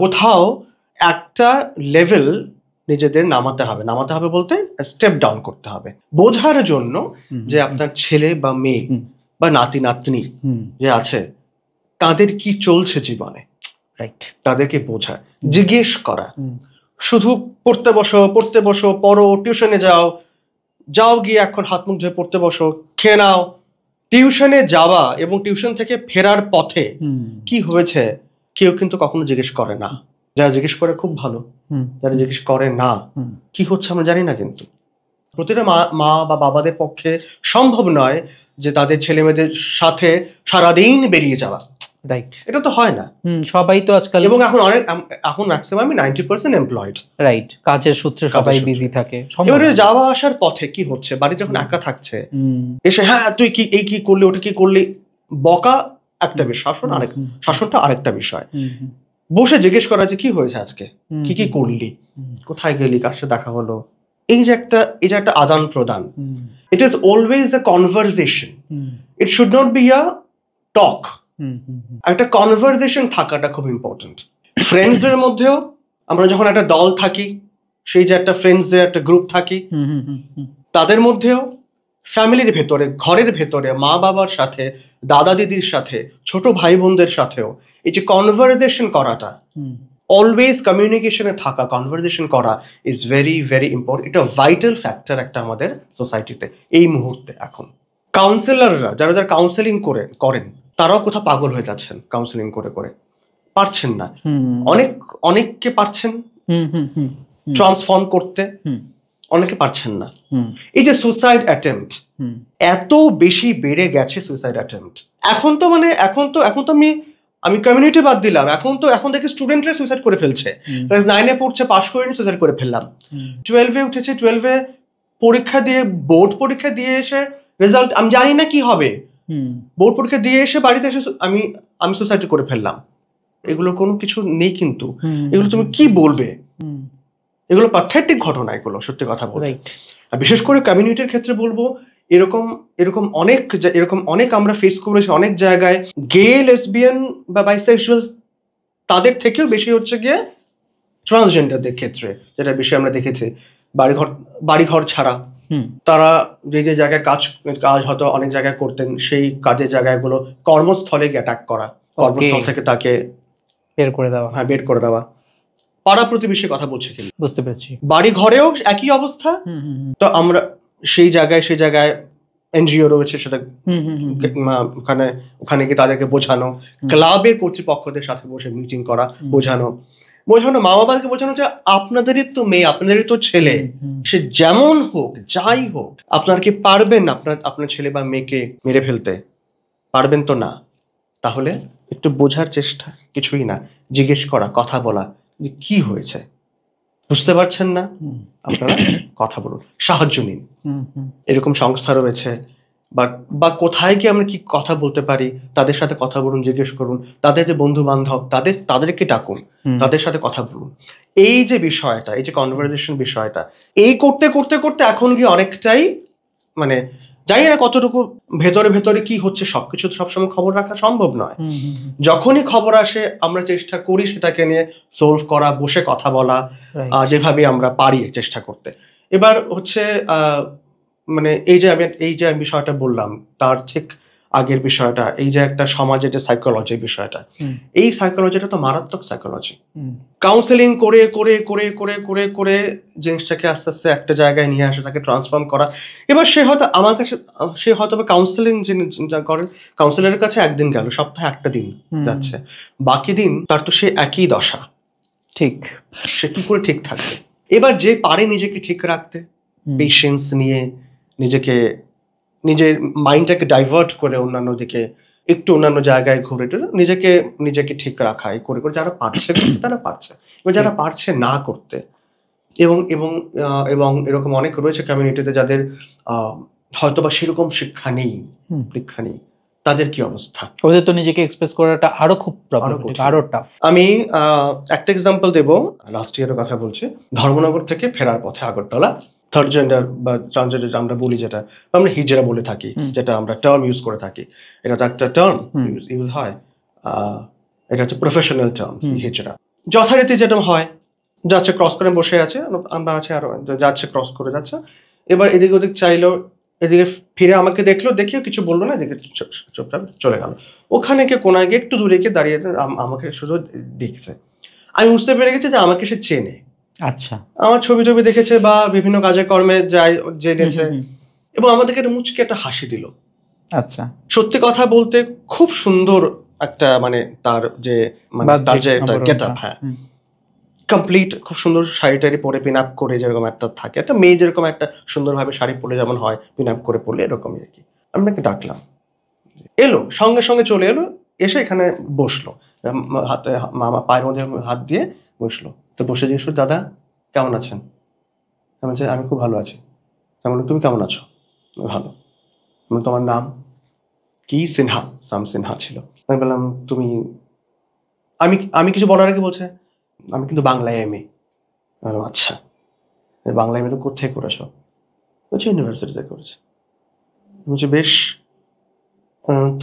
কোথাও একটা লেভেল নিজেদের নামাতে হবে বলতে স্টেপ ডাউন করতে হবে, বোঝার জন্য যে আপনার ছেলে বা মেয়ে বা নাতি নাতনি যে আছে তাদের কি চলছে জীবনে,
রাইট,
তাদেরকে বোঝা, জিজ্ঞেস করা। শুধু পড়তে বসো পড়ো, টিউশনে যাও গিয়ে এখন হাত মুখ ধুয়ে পড়তে বসো, খেয়ে নাও। টিউশনে যাওয়া এবং টিউশন থেকে ফেরার পথে কি হয়েছে কেউ কিন্তু কখনো জিজ্ঞেস করে না। যারা জিজ্ঞেস করে খুব ভালো, যারা জিজ্ঞেস করে না কি হচ্ছে আমরা জানি না। কিন্তু প্রতিটা মা বা বাবাদের পক্ষে সম্ভব নয় যে তাদের ছেলে মেয়েদের সাথে সারাদিন বেরিয়ে যাওয়া।
রাইট,
এটা তো হয় না।
সবাই তো আজকাল,
এবং এখন ম্যাক্সিমাম 90% এমপ্লয়েড,
রাইট, কাজের সূত্রে সবাই বিজি থাকে।
এবারে যাওয়া আসার পথে কি হচ্ছে, বাড়ি যখন একা থাকছে এসে হ্যাঁ তুই কি এই কি করলি ওটা কি করলি, বকা একটা বিষয়, শাসনটা আরেকটা বিষয়। বসে জিজ্ঞেস করা যে কি হয়েছে আজকে, কি কি করলি, কোথায় গেলি, কার সাথে দেখা হলো, এই যে একটা আদান প্রদান। It is always a conversation, it should not be a talk. একটা কনভারসেশন থাকাটা খুব ইম্পর্টেন্ট। ফ্রেন্ডস এর মধ্যেও আমরা যখন একটা দল থাকি, সেই যে একটা ফ্রেন্ডস এর একটা গ্রুপ থাকি, তাদের মধ্যেও, ফ্যামিলির ভেতরে, ঘরের ভেতরে, মা বাবার সাথে, দাদা দিদির সাথে, ছোট ভাই বোনদের সাথেও এই যে কনভারসেশন করাটা, অলওয়েজ কমিউনিকেশনে থাকা, কনভারসেশন করা ইজ ভেরি ভেরি ইম্পর্টেন্ট। এটা ভাইটাল ফ্যাক্টর একটা আমাদের সোসাইটিতে এই মুহূর্তে। এখন কাউন্সিলররা যারা কাউন্সেলিং করেন তারাও কোথাও পাগল হয়ে যাচ্ছেন, কাউন্সেলিং করে করে পারছেন না। অনেককে পারছেন ট্রান্সফর্ম করতে, অনেকে পারছেন না। এই যে সুসাইড অ্যাটেম্পট এত বেশি বেড়ে গেছে, সুসাইড অ্যাটেম্পট এখন তো আমি কমিউনিটি বাদ দিলাম, এখন দেখি স্টুডেন্টরা সুইসাইড করে ফেলছে। ক্লাস 9-এ পড়ছে, পাশ করে সুইসাইড করে ফেললাম। 12-এ উঠেছে, 12-এ পরীক্ষা দিয়ে, বোর্ড পরীক্ষা দিয়ে এসে রেজাল্ট আমি জানি না কি হবে, বোর্ড পরীক্ষা দিয়ে এসে বাড়িতে এসে আমি সুইসাইড করে ফেললাম। এগুলো কোনো কিছু নেই, কিন্তু এগুলো তুমি কি বলবে, এগুলো প্যাথেটিক ঘটনা, এগুলো সত্যি কথা বলতে। আর বিশেষ করে কমিউনিটির ক্ষেত্রে বলবো, এরকম অনেক আমরা ফেস করেছি অনেক জায়গায়। গে, লেসবিয়ান বা বাইসেক্সুয়াল তাদের থেকেও বেশি হচ্ছে গিয়ে ট্রান্সজেন্ডারদের ক্ষেত্রে, যেটা বিষয় আমরা দেখেছি। বাড়িঘর ছাড়া তারা যে জায়গায় কাজ হয়তো অনেক জায়গায় করতেন, সেই কাজের জায়গাগুলো কর্মস্থলে গিয়ে অ্যাটাক করা, কর্মস্থল থেকে তাকে বের করে দেওয়া। পাড়া প্রতিবেশীর কথা বলছে কি,
বুঝতে পেরেছি।
বাড়ি ঘরেও একই অবস্থা। তো আমরা সেই জায়গায় এনজিও রয়েছে, সেটা ওখানে গিয়ে তাদেরকে বোঝানো, ক্লাবের কর্তৃপক্ষদের সাথে বসে মিটিং করা, বোঝানো, মা বাবাকে বোঝানো যে আপনাদেরই তো মেয়ে, আপনাদেরই তো ছেলে, সে যেমন হোক যাই হোক, আপনারা কি পারবেন আপনার ছেলে বা মেয়েকে মেরে ফেলতে? পারবেন তো না, তাহলে একটু বোঝার চেষ্টা, কিছুই না, জিজ্ঞেস করা, কথা বলা, যে কি হয়েছে, বুঝতে পারছেন না, আপনারা কথা বলুন, সাহায্য নিন। এরকম সংস্থা রয়েছে, বা কোথায় গিয়ে আমরা কি কথা বলতে পারি, তাদের সাথে কথা বলুন, জিজ্ঞেস করুন। তাদের যে বন্ধু বান্ধব, তাদেরকে ডাকুন, তাদের সাথে কথা বলুন। এই যে বিষয়টা, এই যে কনভারসেশন বিষয়টা, এই করতে করতে করতে এখন গিয়ে অনেকটাই, মানে জানি না কতটুকু ভেতরে কি হচ্ছে, সবকিছু সবসময় খবর রাখা সম্ভব নয়। যখনই খবর আসে আমরা চেষ্টা করি সেটাকে নিয়ে সলভ করা, বসে কথা বলা, যেভাবে আমরা পারি চেষ্টা করতে। এবার হচ্ছে মানে এই যে আমি বিষয়টা বললাম, তার ঠিক আগের বিষয়টা, এই যে একটা সমাজের যে সাইকোলজি বিষয়টা, এই সাইকোলজিটা তো মারাত্মক সাইকোলজি। কাউন্সেলিং করে করে করে করে করে করে জিনিসটাকে আস্তে আস্তে একটা জায়গায় নিয়ে আসে, তাকে ট্রান্সফর্ম করা। এবার সে হয়তো কাউন্সেলিং করেন, কাউন্সিলরের কাছে একদিন গেল, সপ্তাহে একটা দিন যাচ্ছে, বাকি দিন তার তো সে একই দশা। ঠিক, সে কি করে ঠিক থাকবে? এবার যে পারে নিজেকে ঠিক রাখতে, পেশেন্স নিয়ে নিজের মাইন্ডটাকে ডাইভার্ট করে অন্যান্য দিকে, একটু অন্যান্য জায়গায় ঘুরে নিজেকে ঠিক রাখা, করে করে যারা পারছে করতে তারা পারছে। এবার যারা পারছে না করতে, এবং এরকম অনেক রয়েছে কমিউনিটিতে যাদের হয়তো বা সেরকম শিক্ষা নেই, তাদের কি অবস্থা?
ওদের তো নিজেকে এক্সপ্রেস করাটা আরো খুব প্রবলেম,
কঠিন।
আরো টাফ।
আমি একটা এক্সাম্পল দেব, লাস্ট ইয়ারের কথা বলছি। ধর্মনগর থেকে ফেরার পথে আগরতলা থার্ড জেন্ডার বা ট্রান্সজেন্ডার আমরা বলি, যেটা আমরা হিজড়া বলে থাকি, যেটা আমরা টার্ম ইউজ করে থাকি, এটা তো একটা টার্ম ইউজ হয়, এটা হচ্ছে প্রফেশনাল টার্ম হিজড়া। যথারীতি যেটা হয়, যাচ্ছে ক্রস করে বসে আছে, আমরা আছে আরো যাচ্ছে ক্রস করে যাচ্ছে, এবার এদিক ওদিক চাইলো, এদিকে ফিরে আমাকে দেখলো, দেখিও কিছু বললো না, এদিকে চুপচাপ চলে গেল। ওখানে গিয়ে কোনায় গিয়ে একটু দূরে গিয়ে দাঁড়িয়ে আমাকে শুধু দেখছে। আমি বুঝতে পেরে গেছি যে আমাকে সে চেনে,
আচ্ছা,
আমার ছবি টবি দেখেছে বা বিভিন্ন কাজে কর্মে যাই জেনেছে, এবং আমাদেরকে একটা মুচকে একটা হাসি দিল।
আচ্ছা,
সত্যি কথা বলতে খুব সুন্দর একটা, মানে তার যে তার যে একটা গেট আপ, হ্যাঁ কমপ্লিট, খুব সুন্দর শাড়ি টাড়ি পরে পিন আপ করে, যেরকম একটা থাকে একটা মেয়ে যেরকম একটা সুন্দরভাবে শাড়ি পরে যেমন হয়, পিন আপ করে পরলে এরকমই আর কি। আমি নাকি ডাকলাম, এলো, সঙ্গে সঙ্গে চলে এলো, এসে এখানে বসলো, হাতে মামা পায়ের মধ্যে হাত দিয়ে বসলো। তো বসে জিজ্ঞেস, দাদা কেমন আছেন? আমি বলছি, আমি খুব ভালো আছি। তেমন, তুমি কেমন আছো? ভালো। তোমার নাম কি? সিনহা, সাম সিনহা ছিল। আমি বললাম, তুমি, আমি কিছু বলার আগে বলছে, আমি কিন্তু বাংলায় এমএ। আচ্ছা, বাংলা এমএ তো কোথায় করেছো? বলছি ইউনিভার্সিটিতে করেছে। বলছি বেশ,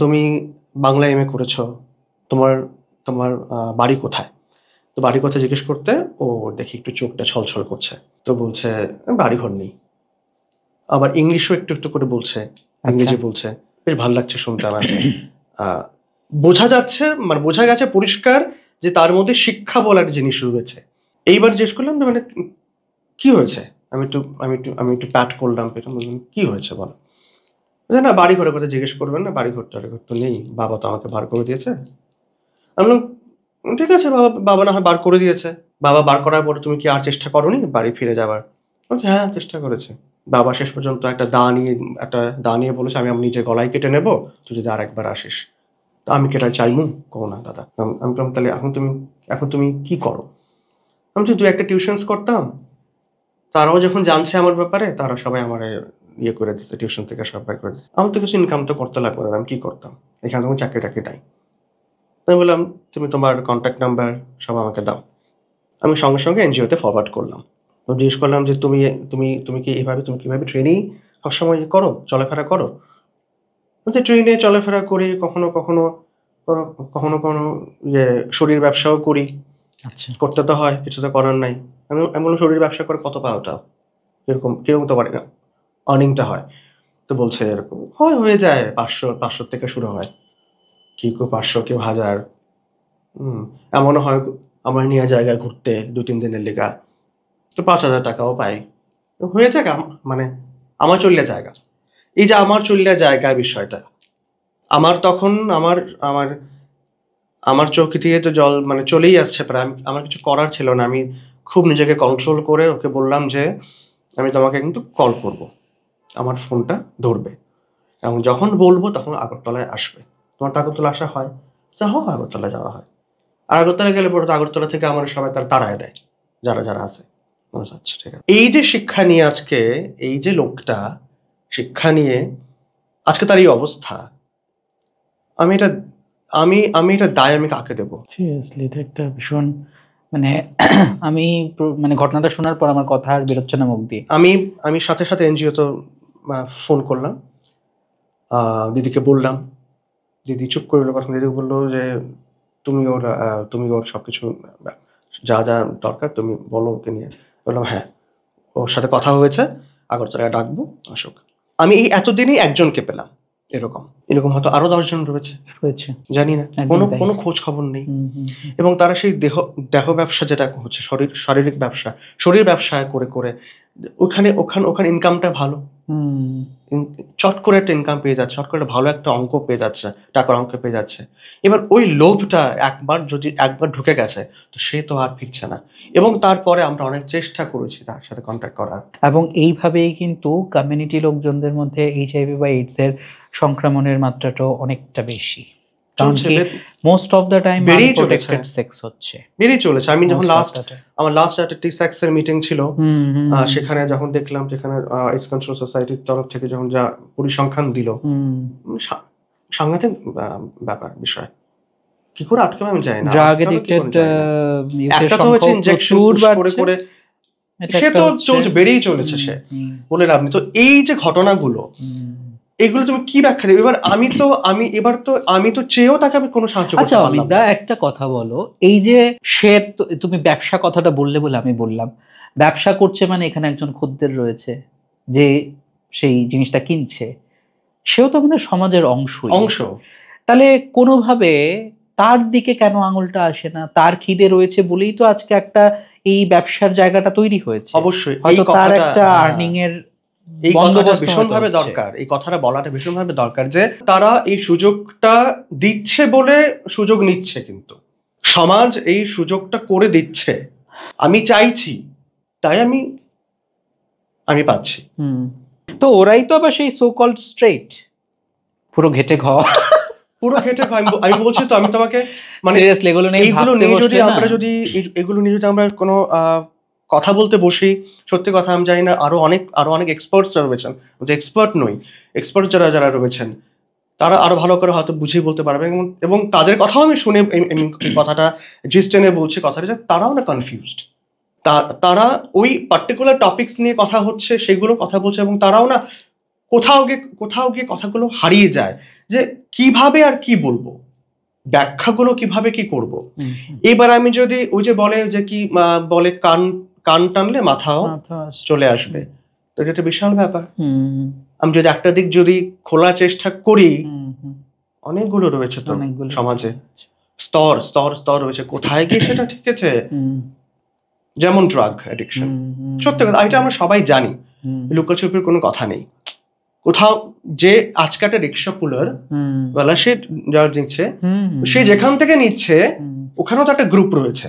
তুমি বাংলা এমএ করেছো, তোমার তোমার বাড়ি কোথায়? তো বাড়ি কোথায় জিজ্ঞেস করতে ও দেখি একটু চোখটা ছলছল করছে, তো বলছে বাড়ি ঘর নেই। আবার ইংলিশও একটু একটু করে বলছে, ইংরেজি বলছে, বেশ ভালো লাগছে শুনতে আমার। বোঝা যাচ্ছে, মানে বোঝা গেছে পরিষ্কার যে তার মধ্যে শিক্ষা বলার জিনিস রয়েছে। এইবার জিজ্ঞেস করলাম যে মানে কি হয়েছে, আমি একটু প্যাট করলাম, কি হয়েছে বলো। না, বাড়ি ঘরের কথা জিজ্ঞেস করবেন না, বাড়ি ঘর তো নেই, বাবা তো আমাকে বার করে দিয়েছে। আমি বললাম, ঠিক আছে, বাবা না হয় বার করে দিয়েছে, বাবা বার করার পরে তুমি কি আর চেষ্টা করোনি বাড়ি ফিরে যাবার? বলছে হ্যাঁ, চেষ্টা করেছে। বাবা শেষ পর্যন্ত একটা দা নিয়ে বলেছে, আমি নিজে গলায় কেটে নেবো, তুই যদি আর একবার আসিস। তো আমি কেটে চাইমু কো না দাদা। আমি বললাম, তাহলে এখন তুমি কি করো? আমি তো 2-1টা টিউশনস করতাম, তারাও যখন জানছে আমার ব্যাপারে, তারা সবাই আমার ইয়ে করে দিচ্ছে, টিউশন থেকে সব বের করে দিচ্ছে। আমার তো কিছু ইনকাম তো করতে লাগবে না, আমি কি করতাম, এখানে তখন চাকরি টাকরি নাই। আমি বললাম, তুমি তোমার কন্ট্যাক্ট নাম্বার সব আমাকে দাও। আমি সঙ্গে সঙ্গে এনজিওতে ফরওয়ার্ড করলাম। তো জিজ্ঞেস করলাম যে তুমি তুমি তুমি কি এইভাবে, তুমি কিভাবে ট্রেনিং সবসময় করো, চলাফেরা করো? বলছে ট্রেনে চলাফেরা করি, কখনো কখনো কখনো কখনো যে শরীর ব্যবসাও করি।
আচ্ছা,
করতে তো হয়, কিছু তো করার নাই। আমি বললাম, শরীর ব্যবসা করে কত পাও ওটা? কিরকম তো পারি না, আর্নিংটা হয়? তো বলছে এরকম হয়ে যায়, 500 থেকে শুরু হয়, কেউ 500, কেউ 1000। এমনও হয় আমার নিয়ে জায়গায় ঘুরতে 2-3 দিনের লেগা, তো 5,000 টাকাও পাই। হয়ে যায় মানে আমার চললে জায়গা, এই যে আমার চললে জায়গা বিষয়টা, আমার তখন আমার আমার আমার চোখ দিয়ে তো জল মানে চলেই আসছে প্রায়। আমার কিছু করার ছিল না, আমি খুব নিজেকে কন্ট্রোল করে ওকে বললাম যে আমি তোমাকে কিন্তু কল করব, আমার ফোনটা ধরবে, এবং যখন বলবো তখন আগরতলায় আসবে। তোমার তো আগরতলা আসা হয়? হোক, আগরতলা যাওয়া হয়। আর আগরতলা গেলে পরে তো আগরতলা থেকে আমার সবাই তার তাড়ায় দেয়, যারা যারা আছে। আচ্ছা, ঠিক আছে। এই যে শিক্ষা নিয়ে আজকে, এই যে লোকটা শিক্ষা নিয়ে আজকে তার এই অবস্থা, আমি এটা আমি এটা দায় আমি কাকে দেবো?
সিরিয়াসলি এটা একটা ভীষণ, মানে আমি মানে ঘটনাটা শোনার পর আমার কথা আর বেরোচ্ছে না মুখ দিয়ে।
আমি সাথে সাথে এনজিও তো ফোন করলাম, দিদিকে বললাম, দিদি চুপ করে রইল। কথা দিদি বললো যে তুমি ওর সবকিছু যা যা দরকার তুমি বলো ওকে নিয়ে। বললাম হ্যাঁ, ওর সাথে কথা হয়েছে, আগরতলায় ডাকবো, আসুক। আমি এই এতদিনই একজনকে পেলাম, এরকম এরকম হয়তো আরো 10 জন রয়েছে, জানি না, কোনো খোঁজ খবর নেই। এবং তারা সেই দেহ ব্যবসা যেটা হচ্ছে, শারীরিক ব্যবসা, শরীর ব্যবসা করে করে ওখানে ইনকামটা ভালো, চট করে একটা ইনকাম পেয়ে যাচ্ছে, চট করে ভালো একটা অঙ্ক পেয়ে যাচ্ছে, টাকার অঙ্ক পেয়ে যাচ্ছে। এবার ওই লোভটা একবার ঢুকে গেছে, তো সে তো আর ফিরছে না। এবং তারপরে আমরা অনেক চেষ্টা করেছি তার সাথে কন্ট্যাক্ট করার,
এবং এইভাবেই কিন্তু কমিউনিটি লোকজনদের মধ্যে এইচআইভি বা এইডস এর সংক্রমণের মাত্রাটাও অনেকটা বেশি, কারণ কি most of the time unprotected sex হচ্ছে,
বেরিয়ে চলেছে। আমি যখন আমার লাস্ট একটা টি-সেক্স এর মিটিং ছিল, সেখানে যখন দেখলাম, যেখানে এক্স কন্ট্রোল সোসাইটির তরফ থেকে যখন যা পরিসংখ্যান দিল, সাংঘাতিক ব্যাপার বিষয়। কি করে আটকাবে আমি জানি না।
ড্রাগ এডিক্টেড
একটা তো হচ্ছে ইনজেকশন করে করে সে তো চলছে, বেড়েই চলেছে সে, বলে লাভ নেই। তো এই যে ঘটনাগুলো, এগুলো তুমি কি ব্যাখ্যা দেবে? এবার আমি তো চেয়েও তাকে আমি কোনো সাহায্য করতে পারলাম না।
আচ্ছা অমিতা, একটা কথা বলো, এই যে সে তুমি ব্যবসা কথাটা বললে বলে আমি বললাম, ব্যবসা করছে মানে এখানে একজন খদ্দের রয়েছে যে সেই জিনিসটা কিনছে, সেও তো আমাদের সমাজের অংশ। তাহলে কোনোভাবে তার দিকে কেন আঙুলটা আসে না? তার খিদে রয়েছে বলেই তো আজকে একটা এই ব্যবসার জায়গাটা তৈরি হয়েছে।
অবশ্যই
হয়তো তার একটা আর্নিং এর
এই কথাটা ভীষণভাবে দরকার, এই কথাটা বলাটা ভীষণভাবে দরকার যে তারা এই সুযোগটা দিচ্ছে বলে সুযোগ নিচ্ছে, কিন্তু সমাজ এই সুযোগটা করে দিচ্ছে। আমি চাইছি তাই আমি পাচ্ছি।
তো ওরাই তো আবার সেই সো কল্ড স্ট্রেট, পুরো ঘেটে খাওয়া,
পুরো ঘেটে খাওয়া। আমি বলছি তো, আমি তোমাকে মানে এইগুলো নিয়ে যদি আমরা কোনো কথা বলতে বসি, সত্যি কথা আমি জানি না, আরো অনেক এক্সপার্টস রয়েছেন, এক্সপার্ট নই, এক্সপার্ট যারা রয়েছেন তারা আরো ভালো করে হয়তো বুঝিয়ে বলতে পারবে। এবং তাদের কথাও আমি শুনে কথাটা জিস্টেনে বলছি কথাটা, যে তারাও না কনফিউজড, তারা ওই পার্টিকুলার টপিকস নিয়ে কথা হচ্ছে, সেগুলো কথা বলছে, এবং তারাও না কোথাও গিয়ে কথাগুলো হারিয়ে যায় যে কিভাবে আর কি বলবো, ব্যাখ্যাগুলো কিভাবে কি করব। এবার আমি যদি ওই যে বলে যে কি বলে কান টানলে মাথাও চলে আসবে, তো এটা একটা বিশাল ব্যাপার। আমি যদি একটা দিক যদি খোলার চেষ্টা করি, অনেকগুলো রয়েছে তো সমাজে, স্তর রয়েছে, কোথায় গিয়ে সেটা ঠিক আছে। যেমন ড্রাগ অ্যাডিকশন, সত্যি কথা এটা আমরা সবাই জানি, লুকাচুপির কোনো কথা নেই। কোথাও যে আজকে একটা রিক্সা পুলার বেলা সে যারা নিচ্ছে, সে যেখান থেকে নিচ্ছে ওখানেও তো একটা গ্রুপ রয়েছে,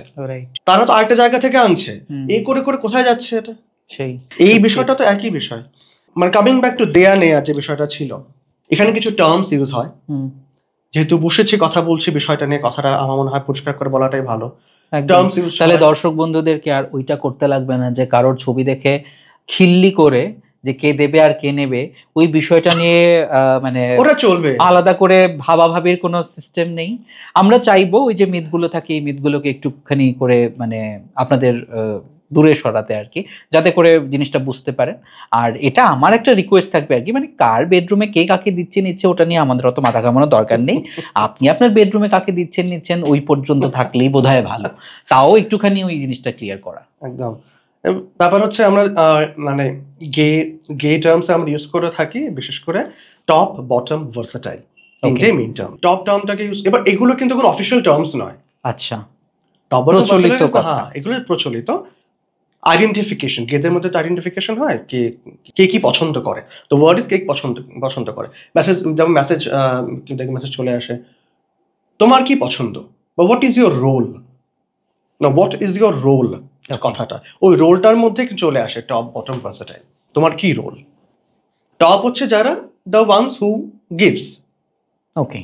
তারা তো আরেকটা জায়গা থেকে আনছে, এই করে করে কোথায় যাচ্ছে এটা। এই বিষয়টা তো একই বিষয়। মানে কামিং ব্যাক টু দেয়া নেয়া যে বিষয়টা ছিল, এখানে কিছু টার্মস ইউজ হয়, যেহেতু বসেছি কথা বলছি বিষয়টা নিয়ে, কথাটা আমার মনে হয় পরিষ্কার করে বলাটাই ভালো।
তাহলে দর্শক বন্ধুদেরকে আর ওইটা করতে লাগবে না যে কারোর ছবি দেখে খিল্লি করে যে কে দেবে আর কে নেবে, ওই বিষয়টা নিয়ে মানে
ওটা চলবে,
আলাদা করে ভাবাভাবির কোনো সিস্টেম নেই। আমরা চাইবো ওই যে মিথগুলো থাকে, এই মিথগুলোকে একটুখানি করে মানে আপনাদের দূরে সরাতে আর কি, যাতে করে জিনিসটা বুঝতে পারেন। আর এটা আমার একটা রিকোয়েস্ট থাকবে আর কি, মানে কার বেডরুমে কে কাকে দিচ্ছে নিচ্ছে ওটা নিয়ে আমাদের অত মাথা ঘামানোর দরকার নেই। আপনি আপনার বেডরুমে কাকে দিচ্ছেন নিচ্ছেন ওই পর্যন্ত থাকলেই বোধহয় ভালো, তাও একটুখানি ওই জিনিসটা ক্লিয়ার করা।
একদম। ব্যাপার হচ্ছে আমরা মানে গে টার্মস আমরা ইউজ করে থাকি, বিশেষ করে টপ, বটম, ভার্সাটাইল, তিনটেই মেইন টার্ম। টপ টার্মটাকে ইউজ, এবার এগুলো কিন্তু কোনো অফিসিয়াল টার্মস নয়।
আচ্ছা,
টপ বটম ভার্সাটাইল, হ্যাঁ এগুলো প্রচলিত। আইডেন্টিফিকেশন, গেদের মধ্যে তো আইডেন্টিফিকেশন হয়, কে কি পছন্দ করে, তো ওয়ার্ড ইজ কে পছন্দ করে। মেসেজ, যেমন মেসেজ চলে আসে, তোমার কি পছন্দ, বা হোয়াট ইজ ইউর রোল, না হোয়াট ইজ ইউর রোল, কথাটা ওই রোলটার মধ্যে চলে আসে টপ, বটম, ভার্সাটাইল। তোমার কি রোল? টপ হচ্ছে যারা the once who gives,
okay.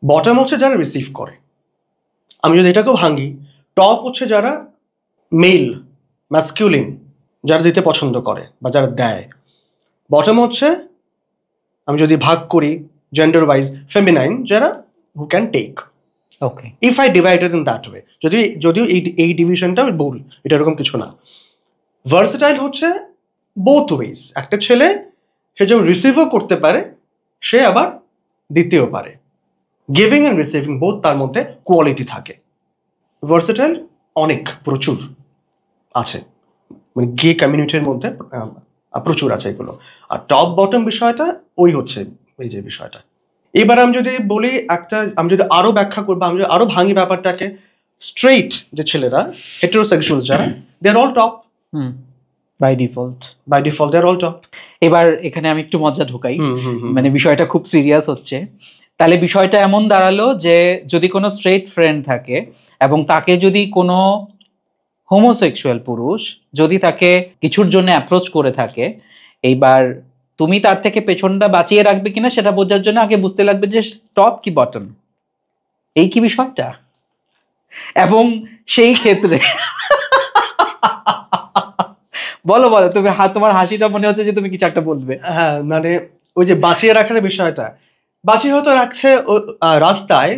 Bottom হচ্ছে যারা রিসিভ করে। আমি যদি এটাকেও ভাঙি, টপ হচ্ছে যারা মেল, ম্যাসকিউলিন, যারা দিতে পছন্দ করে বা যারা দেয়। বটম হচ্ছে, আমি যদি ভাগ করি জেন্ডার ওয়াইজ, ফেমিনাইন, যারা who can take.
Okay,
if I divided in that way, যদিও এই ডিভিশনটা ভুল, এটা এরকম কিছু না। ভার্সেটাইল হচ্ছে বোথ ওয়েজ, একটা ছেলে সে যেমন রিসিভও করতে পারে, সে আবার দিতেও পারে। গিভিং অ্যান্ড রিসিভিং বোথ, তার মধ্যে কোয়ালিটি থাকে। ভার্সেটাইল প্রচুর আছে, মানে গে কমিউনিটির মধ্যে প্রচুর আছে এগুলো। আর টপ বটম বিষয়টা ওই হচ্ছে এই যে বিষয়টা। এবার আমি যদি বলি আমি যদি আরো ব্যাখ্যা করবো, আমি যদি আরো ভাঙি ব্যাপারটাকে, স্ট্রেইট যে ছেলেরা, হেটেরোসেক্সুয়াল যারা, they are all top
by default
they are all top.
এবার এখানে আমি একটু মজা ঢোকাই, মানে বিষয়টা খুব সিরিয়াস হচ্ছে। তাহলে বিষয়টা এমন দাঁড়ালো যে যদি কোনো স্ট্রেইট ফ্রেন্ড থাকে এবং তাকে যদি কোনো হোমোসেক্সুয়াল পুরুষ যদি তাকে কিছুর জন্য অ্যাপ্রোচ করে থাকে, এইবার তুমি তার থেকে পেছনটা বাঁচিয়ে রাখবে কিনা সেটা বোঝার জন্য আগে বুঝতে লাগবে যে টপ কি বটম, এই কি বিষয়টা। এবং সেই ক্ষেত্রে বলো তুমি, তোমার হাসিটা মনে হচ্ছে যে তুমি কিছু একটা বলবে।
হ্যাঁ, মানে ওই যে বাঁচিয়ে রাখার বিষয়টা, বাঁচিয়ে হয়তো রাখছে রাস্তায়,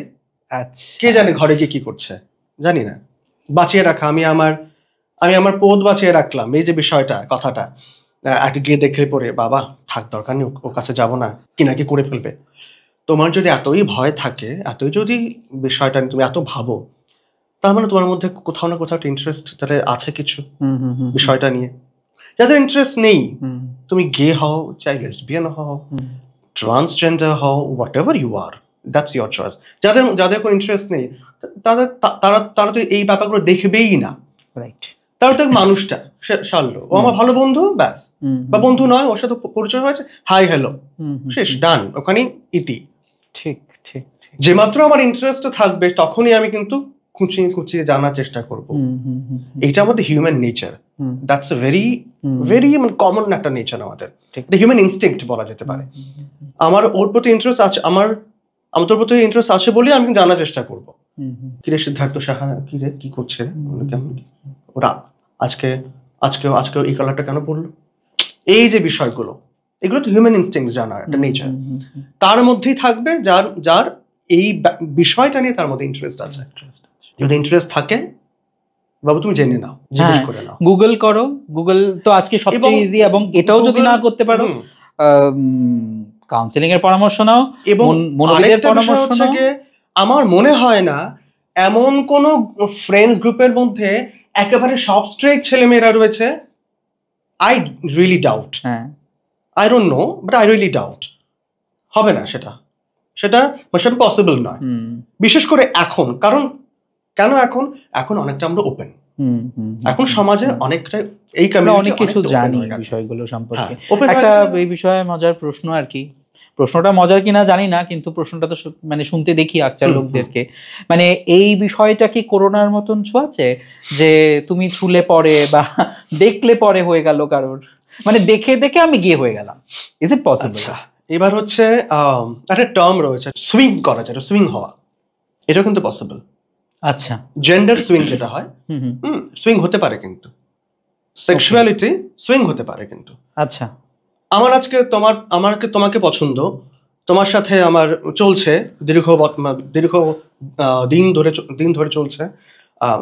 আচ্ছা
কে জানে ঘরে গিয়ে কি করছে, জানি না। বাঁচিয়ে রাখা, আমি আমার পদ বাঁচিয়ে রাখলাম, এই যে বিষয়টা, কথাটা একটা গিয়ে দেখে পড়ে বাবা থাক, দরকার নেই, ওর কাছে যাবো না, কি না কি করে ফেলবে। তোমার যদি এতই ভয় থাকে, এতই যদি বিষয়টা নিয়ে তুমি এত ভাবো, তার মানে তোমার মধ্যে কোথাও না কোথাও ইন্টারেস্ট তাহলে আছে কিছু বিষয়টা নিয়ে। যাদের ইন্টারেস্ট নেই, তুমি গে হও, চাই লেসবিয়ান হও, ট্রান্সজেন্ডার হও, whatever you are, that's your choice. যাদের কোনো ইন্টারেস্ট নেই, তারা তো এই ব্যাপারগুলো দেখবেই না।
রাইট।
তার তো মানুষটা সারলো, ও আমার ভালো বন্ধু, ব্যাস, বা বন্ধু নয়, ওর সাথে পরিচয় হয়েছে, হাই হ্যালো, শেষ, ডান, ওখানেই ইতি।
ঠিক ঠিক।
যে মাত্র আমার ইন্টারেস্ট থাকবে তখনই আমি কিন্তু খুঁচিয়ে খুঁচিয়ে জানার চেষ্টা করব। এইটা আমাদের human nature, that's a very very common একটা নেচার আমাদের, হিউম্যান ইনস্টিংক্ট বলা যেতে পারে। আমার ওর প্রতি ইন্টারেস্ট আছে, আমার তোর প্রতি ইন্টারেস্ট আছে বলে আমি জানার চেষ্টা করব। কিরে সিদ্ধার্থ সাহা, কিরে কি করছে, ওরা আজকে আজকে আজকে এই কালারটা কেন পড়লো, এই যে বিষয়গুলো, এগুলো তো হিউম্যান ইনস্টিংক্ট, জানার একটা নেচার। তার মধ্যেই থাকবে যার এই বিষয়টা নিয়ে তার মধ্যে ইন্টারেস্ট আছে। যদি ইন্টারেস্ট থাকে, বাবু তুমি জেনে নাও, জিজ্ঞেস করে নাও,
গুগল করো। গুগল তো আজকে সবচেয়ে ইজি, এবং এটাও যদি না করতে পারো, কাউন্সেলিং এর পরামর্শ নাও,
এবং
মনোবিদের পরামর্শ নাও।
আমার মনে হয় না এমন কোন ফ্রেন্ডস গ্রুপের মধ্যে একেবারে সব স্ট্রেট ছেলেমেয়েরা রয়েছে। I really doubt, I don't know, but I really doubt হবে না, সেটা পসিবল নয়, বিশেষ করে এখন। কারণ কেন এখন অনেকটা আমরা ওপেন, এখন সমাজে অনেকটা এই কমিউনিটি
অনেক কিছু জানি বিষয়গুলো সম্পর্কে। একটা এই বিষয়ে মজার প্রশ্ন আর কি, প্রশ্নটা মজার কিনা জানি না, কিন্তু প্রশ্নটা তো মানে শুনতে দেখি আচ্ছা লোকদেরকে, মানে এই বিষয়টা কি করোনার মতন ছোঁয়াছে, যে তুমি ছুলে পরে বা দেখলে পরে হয়ে গেল কারোর, মানে দেখে দেখে আমি গিয়ে হয়ে গেলাম, ইজ ইট পসিবল?
এবার হচ্ছে একটা টার্ম রয়েছে, সুইং করা, যেটা সুইং হওয়া, এটা কিন্তু পসিবল। আচ্ছা, জেন্ডার সুইং যেটা হয়, সুইং হতে পারে, কিন্তু সেক্সুয়ালিটি সুইং হতে পারে কিন্তু। আচ্ছা, আমার আজকে তোমাকে পছন্দ, তোমার সাথে আমার চলছে দীর্ঘ দিন ধরে চলছে,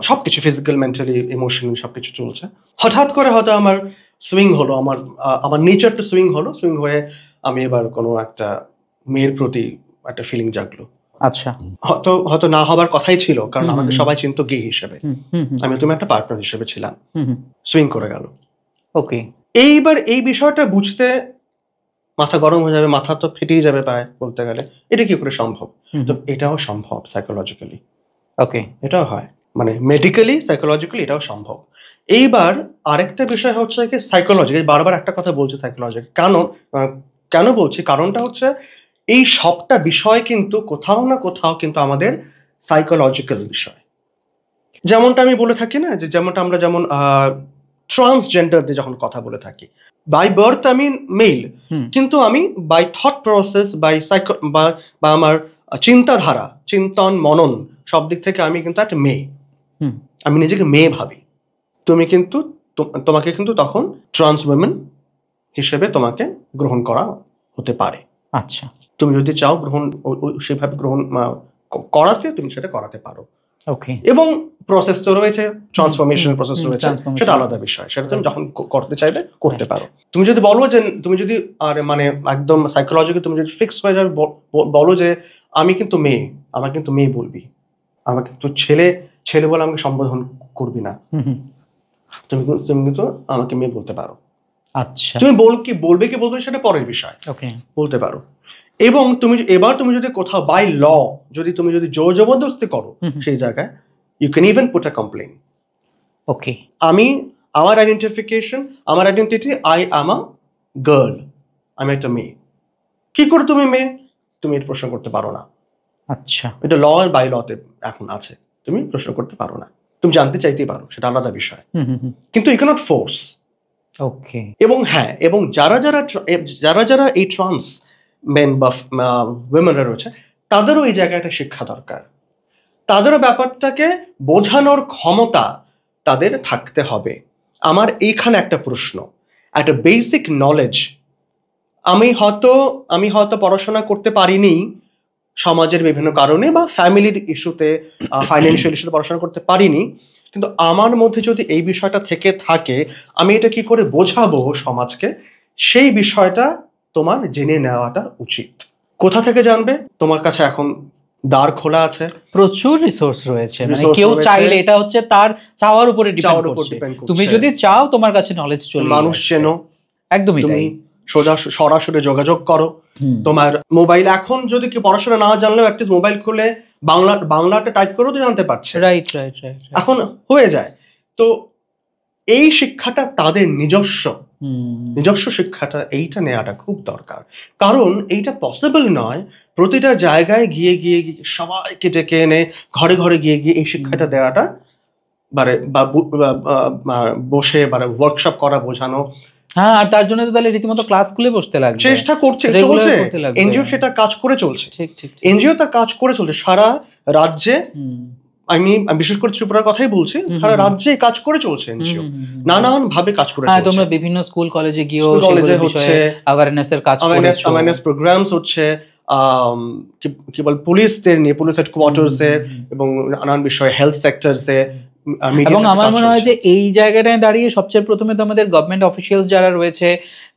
সবকিছু ফিজিক্যাল, মেন্টালি, ইমোশনালি সবকিছু চলছে। হঠাৎ করে হয়তো আমার সুইং হলো, আমার নেচারটা সুইং হয়ে আমি এবার কোনো একটা মেয়ের প্রতি একটা ফিলিং জাগলো। আচ্ছা, হয়তো না হবার কথাই ছিল, কারণ আমাকে সবাই চিনতো গে হিসেবে, আমি তুমি একটা পার্টনার হিসেবে ছিলাম, সুইং করে গেল। ওকে, এইবার এই বিষয়টা বুঝতে মাথা গরম হয়ে যাবে, মাথা তো ফেটেই যাবে প্রায় বলতে গেলে, এটা কি করে সম্ভব? তো এটাও সম্ভব সাইকোলজিক্যালি। ওকে, এটাও হয়, মানে মেডিকেলি, সাইকোলজিক্যালি এটাও সম্ভব। এইবার আরেকটা বিষয় হচ্ছে কি সাইকোলজি, বারবার একটা কথা বলছি সাইকোলজি, কেন বলছি, কারণটা হচ্ছে এই সবটা বিষয় কিন্তু কোথাও না কোথাও কিন্তু আমাদের সাইকোলজিক্যাল বিষয়। যেমনটা আমি বলে থাকি না, যে যেমনটা আমরা যেমন ট্রান্সজেন্ডারদের যখন কথা বলে থাকি, বাই বার্থ আমি মেল, কিন্তু আমি বাই থট প্রসেস, বা আমার চিন্তাধারা, চিন্তন মনন সব দিক থেকে আমি কিন্তু একটা মেয়ে, আমি নিজেকে মেয়ে ভাবি। তোমাকে কিন্তু তখন ট্রান্স উইমেন হিসেবে তোমাকে গ্রহণ করা হতে পারে। আচ্ছা, তুমি যদি চাও সেভাবে গ্রহণ করাতে, তুমি সেটা করাতে পারো। ওকে, এবং প্রসেস তো রয়েছে, ট্রান্সফরমেশন প্রসেস রয়েছে, সেটা আলাদা বিষয়, সেটা তুমি যখন করতে চাইবে করতে পারো। তুমি যদি বলো যে তুমি যদি মানে একদম সাইকোলজিক্যালি তুমি যদি ফিক্স হয়ে যাবে, বলো যে আমি কিন্তু মেয়ে, আমার কিন্তু মেয়ে বলবি, আমাকে তো ছেলে বলে আমাকে সম্বোধন করবি না, তুমি কিন্তু আমাকে মেয়ে বলতে পারো। আচ্ছা, তুমি বলবে কি সেটা পরের বিষয়, বলতে পারো। এবং তুমি যদি কোথাও বাই ল তুমি যদি জোর জবরদস্তি করো সেই জায়গায়, you can even put a complain. Okay, আমার identity, I am a girl, আমি একটা মেয়ে। কি করে তুমি মেয়ে, তুমি এটা প্রশ্ন করতে পারো না। আচ্ছা, এটা ল আর বাই লতে এখন আছে, তুমি প্রশ্ন করতে পারো না, তুমি জানতে চাইতেই পারো, সেটা আলাদা বিষয়, কিন্তু ইউ ক্যানট ফোর্স। ওকে, এবং যারা এই ট্রান্স মেন বা উইমেনরা রয়েছে, তাদেরও এই জায়গাটা শিক্ষা দরকার, তাদেরও ব্যাপারটাকে বোঝানোর ক্ষমতা তাদের থাকতে হবে। আমার এইখানে একটা প্রশ্ন, একটা বেসিক নলেজ আমি হয়তো পড়াশোনা করতে পারিনি সমাজের বিভিন্ন কারণে বা ফ্যামিলির ইস্যুতে, ফাইন্যান্সিয়াল ইস্যুতে পড়াশোনা করতে পারিনি, কিন্তু আমার মধ্যে যদি এই বিষয়টা থেকে থাকে, আমি এটা কি করে বোঝাবো সমাজকে, সেই বিষয়টা তোমার জেনে নেওয়াটা উচিত। কোথা থেকে জানবে? তোমার কাছে এখন দ্বার খোলা আছে,
প্রচুর রিসোর্স রয়েছে, মানে
Resource
কেউ
রয়েছে।
চাইলে, এটা হচ্ছে তার চাওয়ার উপরে
চাওয়ার
ডিপেন্ড
উপর
করছে।
depend করছে।
তুমি যদি চাও তোমার কাছে নলেজ চলে
মানুষ চেনো,
একদমই
তুমি
তাই।
সরাসরি যোগাযোগ করো।
হুম।
তোমার মোবাইল, এখন যদি কি পড়াশোনা না জানলেও অ্যাটলিস্ট মোবাইল খুলে বাংলাটা টাইপ করেও তো জানতে পারছে,
রাইট।
এখন হয়ে যায়। তো এই শিক্ষাটা তাদের নিজস্ব শিক্ষাটা, এইটা নেওয়াটা খুব দরকার। কারণ এইটা পসিবল নয় প্রতিটা জায়গায় গিয়ে গিয়ে সবাইকে ডেকে এনে ঘরে ঘরে গিয়ে এই শিক্ষাটা দেওয়াটা, বসে ওয়ার্কশপ করা, বোঝানো।
হ্যাঁ, আর তার জন্য তো তাহলে রীতিমতো ক্লাস খুলে বসতে লাগবে,
চেষ্টা করছে,
Regular
চলছে।
করতে লাগবে।
এনজিও সেটা কাজ করে চলছে,
ঠিক।
এনজিও তার কাজ করে চলছে সারা রাজ্যে। আমি বিশেষ করে ত্রিপুরার কথাই বলছি, সারা রাজ্যে কাজ করে চলছে এনজিও, নানান ভাবে কাজ করে
হ্যাঁ,
চলছে।
তোমরা বিভিন্ন স্কুল কলেজে গিয়েও
কলেজে হচ্ছে
অ্যাওয়ারনেস এর কাজ করেছো,
অ্যাওয়ারনেস প্রোগ্রামস হচ্ছে, কি বল, পুলিশদের নিয়ে, পুলিশ হেডকোয়ার্টার্সে এবং নানান বিষয়ে, হেলথ সেক্টরসে।
এবং আমার মনে হয় যে এই জায়গাটায় দাঁড়িয়ে সবচেয়ে প্রথমে তো আমাদের গভর্নমেন্ট অফিসিয়ালস যারা রয়েছে,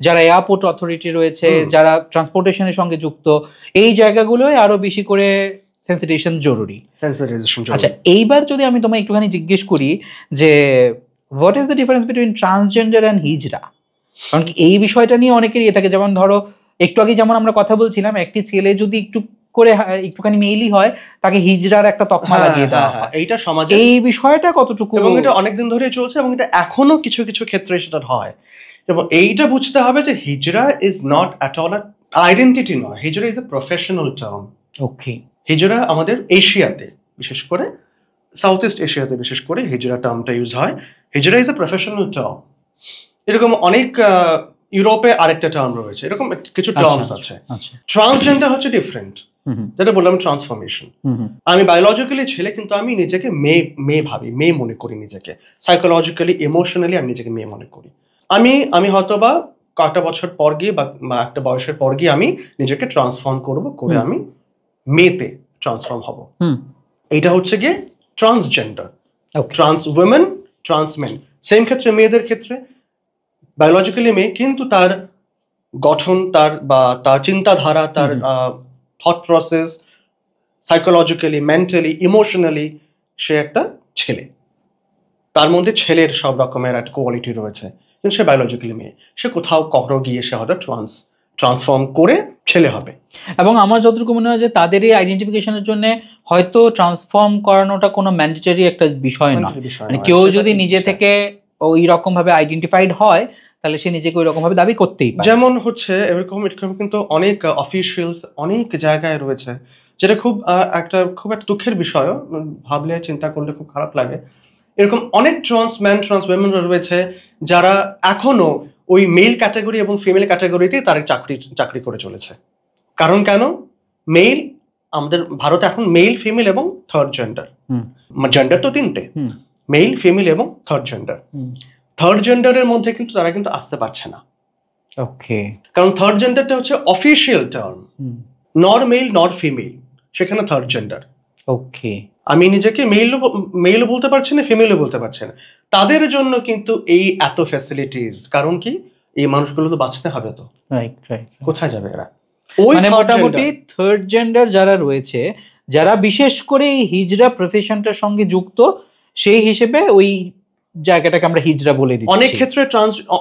যারা এয়ারপোর্ট অথরিটি রয়েছে, যারা ট্রান্সপোর্টেশনের সঙ্গে যুক্ত, এই জায়গাগুলোয় আরো বেশি করে সেন্সিটাইজেশন জরুরি। আচ্ছা, এইবার যদি আমি তোমায় একটুখানি জিজ্ঞেস করি যে what is the difference between transgender and hijra? কারণ কি এই বিষয়টা নিয়ে অনেকেরই ইয়ে থাকে, যেমন ধরো একটু আগে যেমন আমরা কথা বলছিলাম, একটি ছেলে যদি একটুখানি মেইলি হয়, তাকে হিজড়ার একটা তকমা লাগিয়ে দেওয়া হয়।
এইটা সমাজে,
এই বিষয়টা কতটুকু,
এবং এটা অনেকদিন ধরে চলছে, এবং এটা এখনো কিছু কিছু ক্ষেত্রে সেটা হয়। এবং এইটা বুঝতে হবে যে hijra is not at all identity নয়, hijra is a professional term.
Okay.
Hijra আমাদের এশিয়াতে, বিশেষ করে সাউথ ইস্ট এশিয়াতে বিশেষ করে হিজড়া টার্মটা ইউজ হয়। হিজড়া ইজ এ প্রফেশনাল টার্ম। এরকম অনেক ইউরোপে আরেকটা টার্ম রয়েছে, এরকম কিছু টার্মস আছে। ট্রান্সজেন্ডার হচ্ছে ডিফারেন্ট, যেটা বললাম ট্রান্সফরমেশন। আমি বায়োলজিক্যালি ছেলে, কিন্তু আমি নিজেকে মেয়ে ভাবি, মেয়ে মনে করি নিজেকে। সাইকোলজিক্যালি, ইমোশনালি আমি নিজেকে মেয়ে মনে করি। আমি হয়তো বা কয়েকটা বছর পর গিয়ে বা একটা বয়সের পর গিয়ে আমি নিজেকে ট্রান্সফর্ম করে আমি মেয়েতে ট্রান্সফর্ম হব। এইটা হচ্ছে গিয়ে transgender. Trans women, trans men, same ক্ষেত্রে মেয়েদের ক্ষেত্রে বায়োলজিক্যালি মেয়ে, কিন্তু তার গঠন, তার চিন্তাধারা, তার thought process, psychologically, mentally, emotionally সে একটা ছেলে। তার মধ্যে ছেলের সব রকমের একটা কোয়ালিটি রয়েছে, কিন্তু সে বায়োলজিক্যালি মেয়ে। সে কোথাও কখনো গিয়ে সে হয়তো ট্রান্সফর্ম করে ছেলে হবে। এবং
আমার যতটুকু মনে হয় যে তাদের এই আইডেন্টিফিকেশনের জন্য হয়তো ট্রান্সফর্ম করানোটা কোনো ম্যান্ডেটরি একটা বিষয় না। মানে কেউ যদি নিজে থেকে ওই রকম ভাবে আইডেন্টিফাইড হয়, তাহলে সে নিজেকে ওই রকম ভাবে দাবি করতেই পারে।
যেমন হচ্ছে এরকম কিন্তু অনেক অফিসিয়ালস অনেক জায়গায় রয়েছে, যেটা খুব একটা দুঃখের বিষয়, ভাবলে চিন্তা করলে খুব খারাপ লাগে। এরকম অনেক ট্রান্সম্যান, ট্রান্স উইমেন রয়েছে যারা এখনো ওই মেল ক্যাটাগরি এবং ফিমেল ক্যাটাগরিতে তারা চাকরি করে চলেছে। কারণ কেন? মেল, আমাদের ভারতে এখন মেল, ফিমেল এবং থার্ড জেন্ডার। জেন্ডার তো তিনটে, মেল, ফিমেল এবং থার্ড জেন্ডার। থার্ড জেন্ডারের মধ্যে কিন্তু তারা কিন্তু আসতে পারছে না।
ওকে।
কারণ থার্ড জেন্ডারটা হচ্ছে অফিসিয়াল টার্ম, নর মেল নর ফিমেল, সেখানে থার্ড জেন্ডার।
ওকে।
আমি নিজেকে মেলও বলতে পারছি না, ফিমেলও বলতে পারছি না। তাদের জন্য কিন্তু এই এত ফ্যাসিলিটিস, কারণ কি এই মানুষগুলো তো বাঁচতে হবে, তো
রাইট।
কোথায় যাবে এরা?
মানে মোটামুটি থার্ড জেন্ডার যারা রয়েছে, যারা বিশেষ করে এই হিজড়া প্রফেশনটার সঙ্গে যুক্ত, সেই হিসেবে ওই জায়গাটাকে আমরা হিজড়া বলে দিচ্ছি।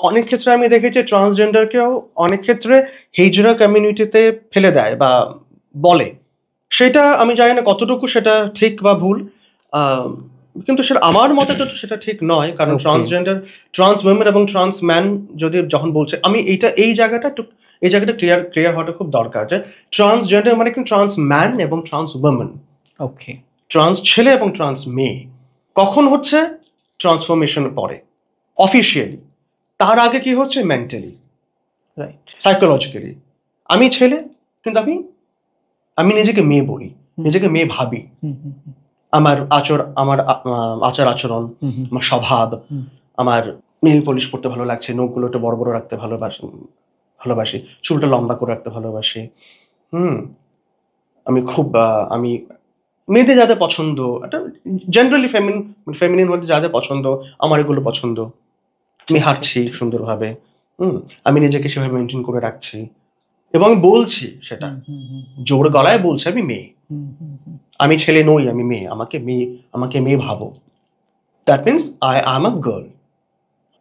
অনেক ক্ষেত্রে আমি দেখেছি ট্রান্সজেন্ডারকেও অনেক ক্ষেত্রে হিজড়া কমিউনিটিতে ফেলে দেয় বা বলে। সেটা আমি জানি না কতটুকু সেটা ঠিক বা ভুল, কিন্তু সেটা আমার মতে তো সেটা ঠিক নয়। কারণ ট্রান্সজেন্ডার, ট্রান্স উইমেন এবং ট্রান্স ম্যান যখন বলছে, আমি এই জায়গাটা ক্লিয়ার হওয়াটা খুব দরকার, যে ট্রান্সজেন্ডার মানে কিন্তু ট্রান্স ম্যান এবং ট্রান্স উইমেন।
ওকে।
ট্রান্স ছেলে এবং ট্রান্স মেয়ে কখন হচ্ছে? ট্রান্সফরমেশনের পরে, অফিসিয়ালি। তার আগে কি হচ্ছে? Mentally, right, psychologically. আমি ছেলে, কিন্তু আমি নিজেকে মেয়ে বলি, নিজেকে মেয়ে ভাবি। আমার আচার আচরণ, আমার স্বভাব, আমার নীল পলিশ পড়তে ভালো লাগছে, নখগুলো একটু বড় বড় রাখতে ভালোবাসি, চুলটা লম্বা করে রাখতে ভালোবাসি। আমি খুব আমি মেয়েদের যা যা পছন্দ, একটা জেনারেলি ফেমিনিন বলতে যা যা পছন্দ আমার এগুলো পছন্দ। আমি হাঁটছি সুন্দরভাবে, আমি নিজেকে সেভাবে মেনটেন করে রাখছি এবং বলছি সেটা জোর গলায় বলছি আমি মেয়ে, আমি ছেলে নই, আমি মেয়ে, আমাকে মেয়ে ভাবো। That means I am a girl.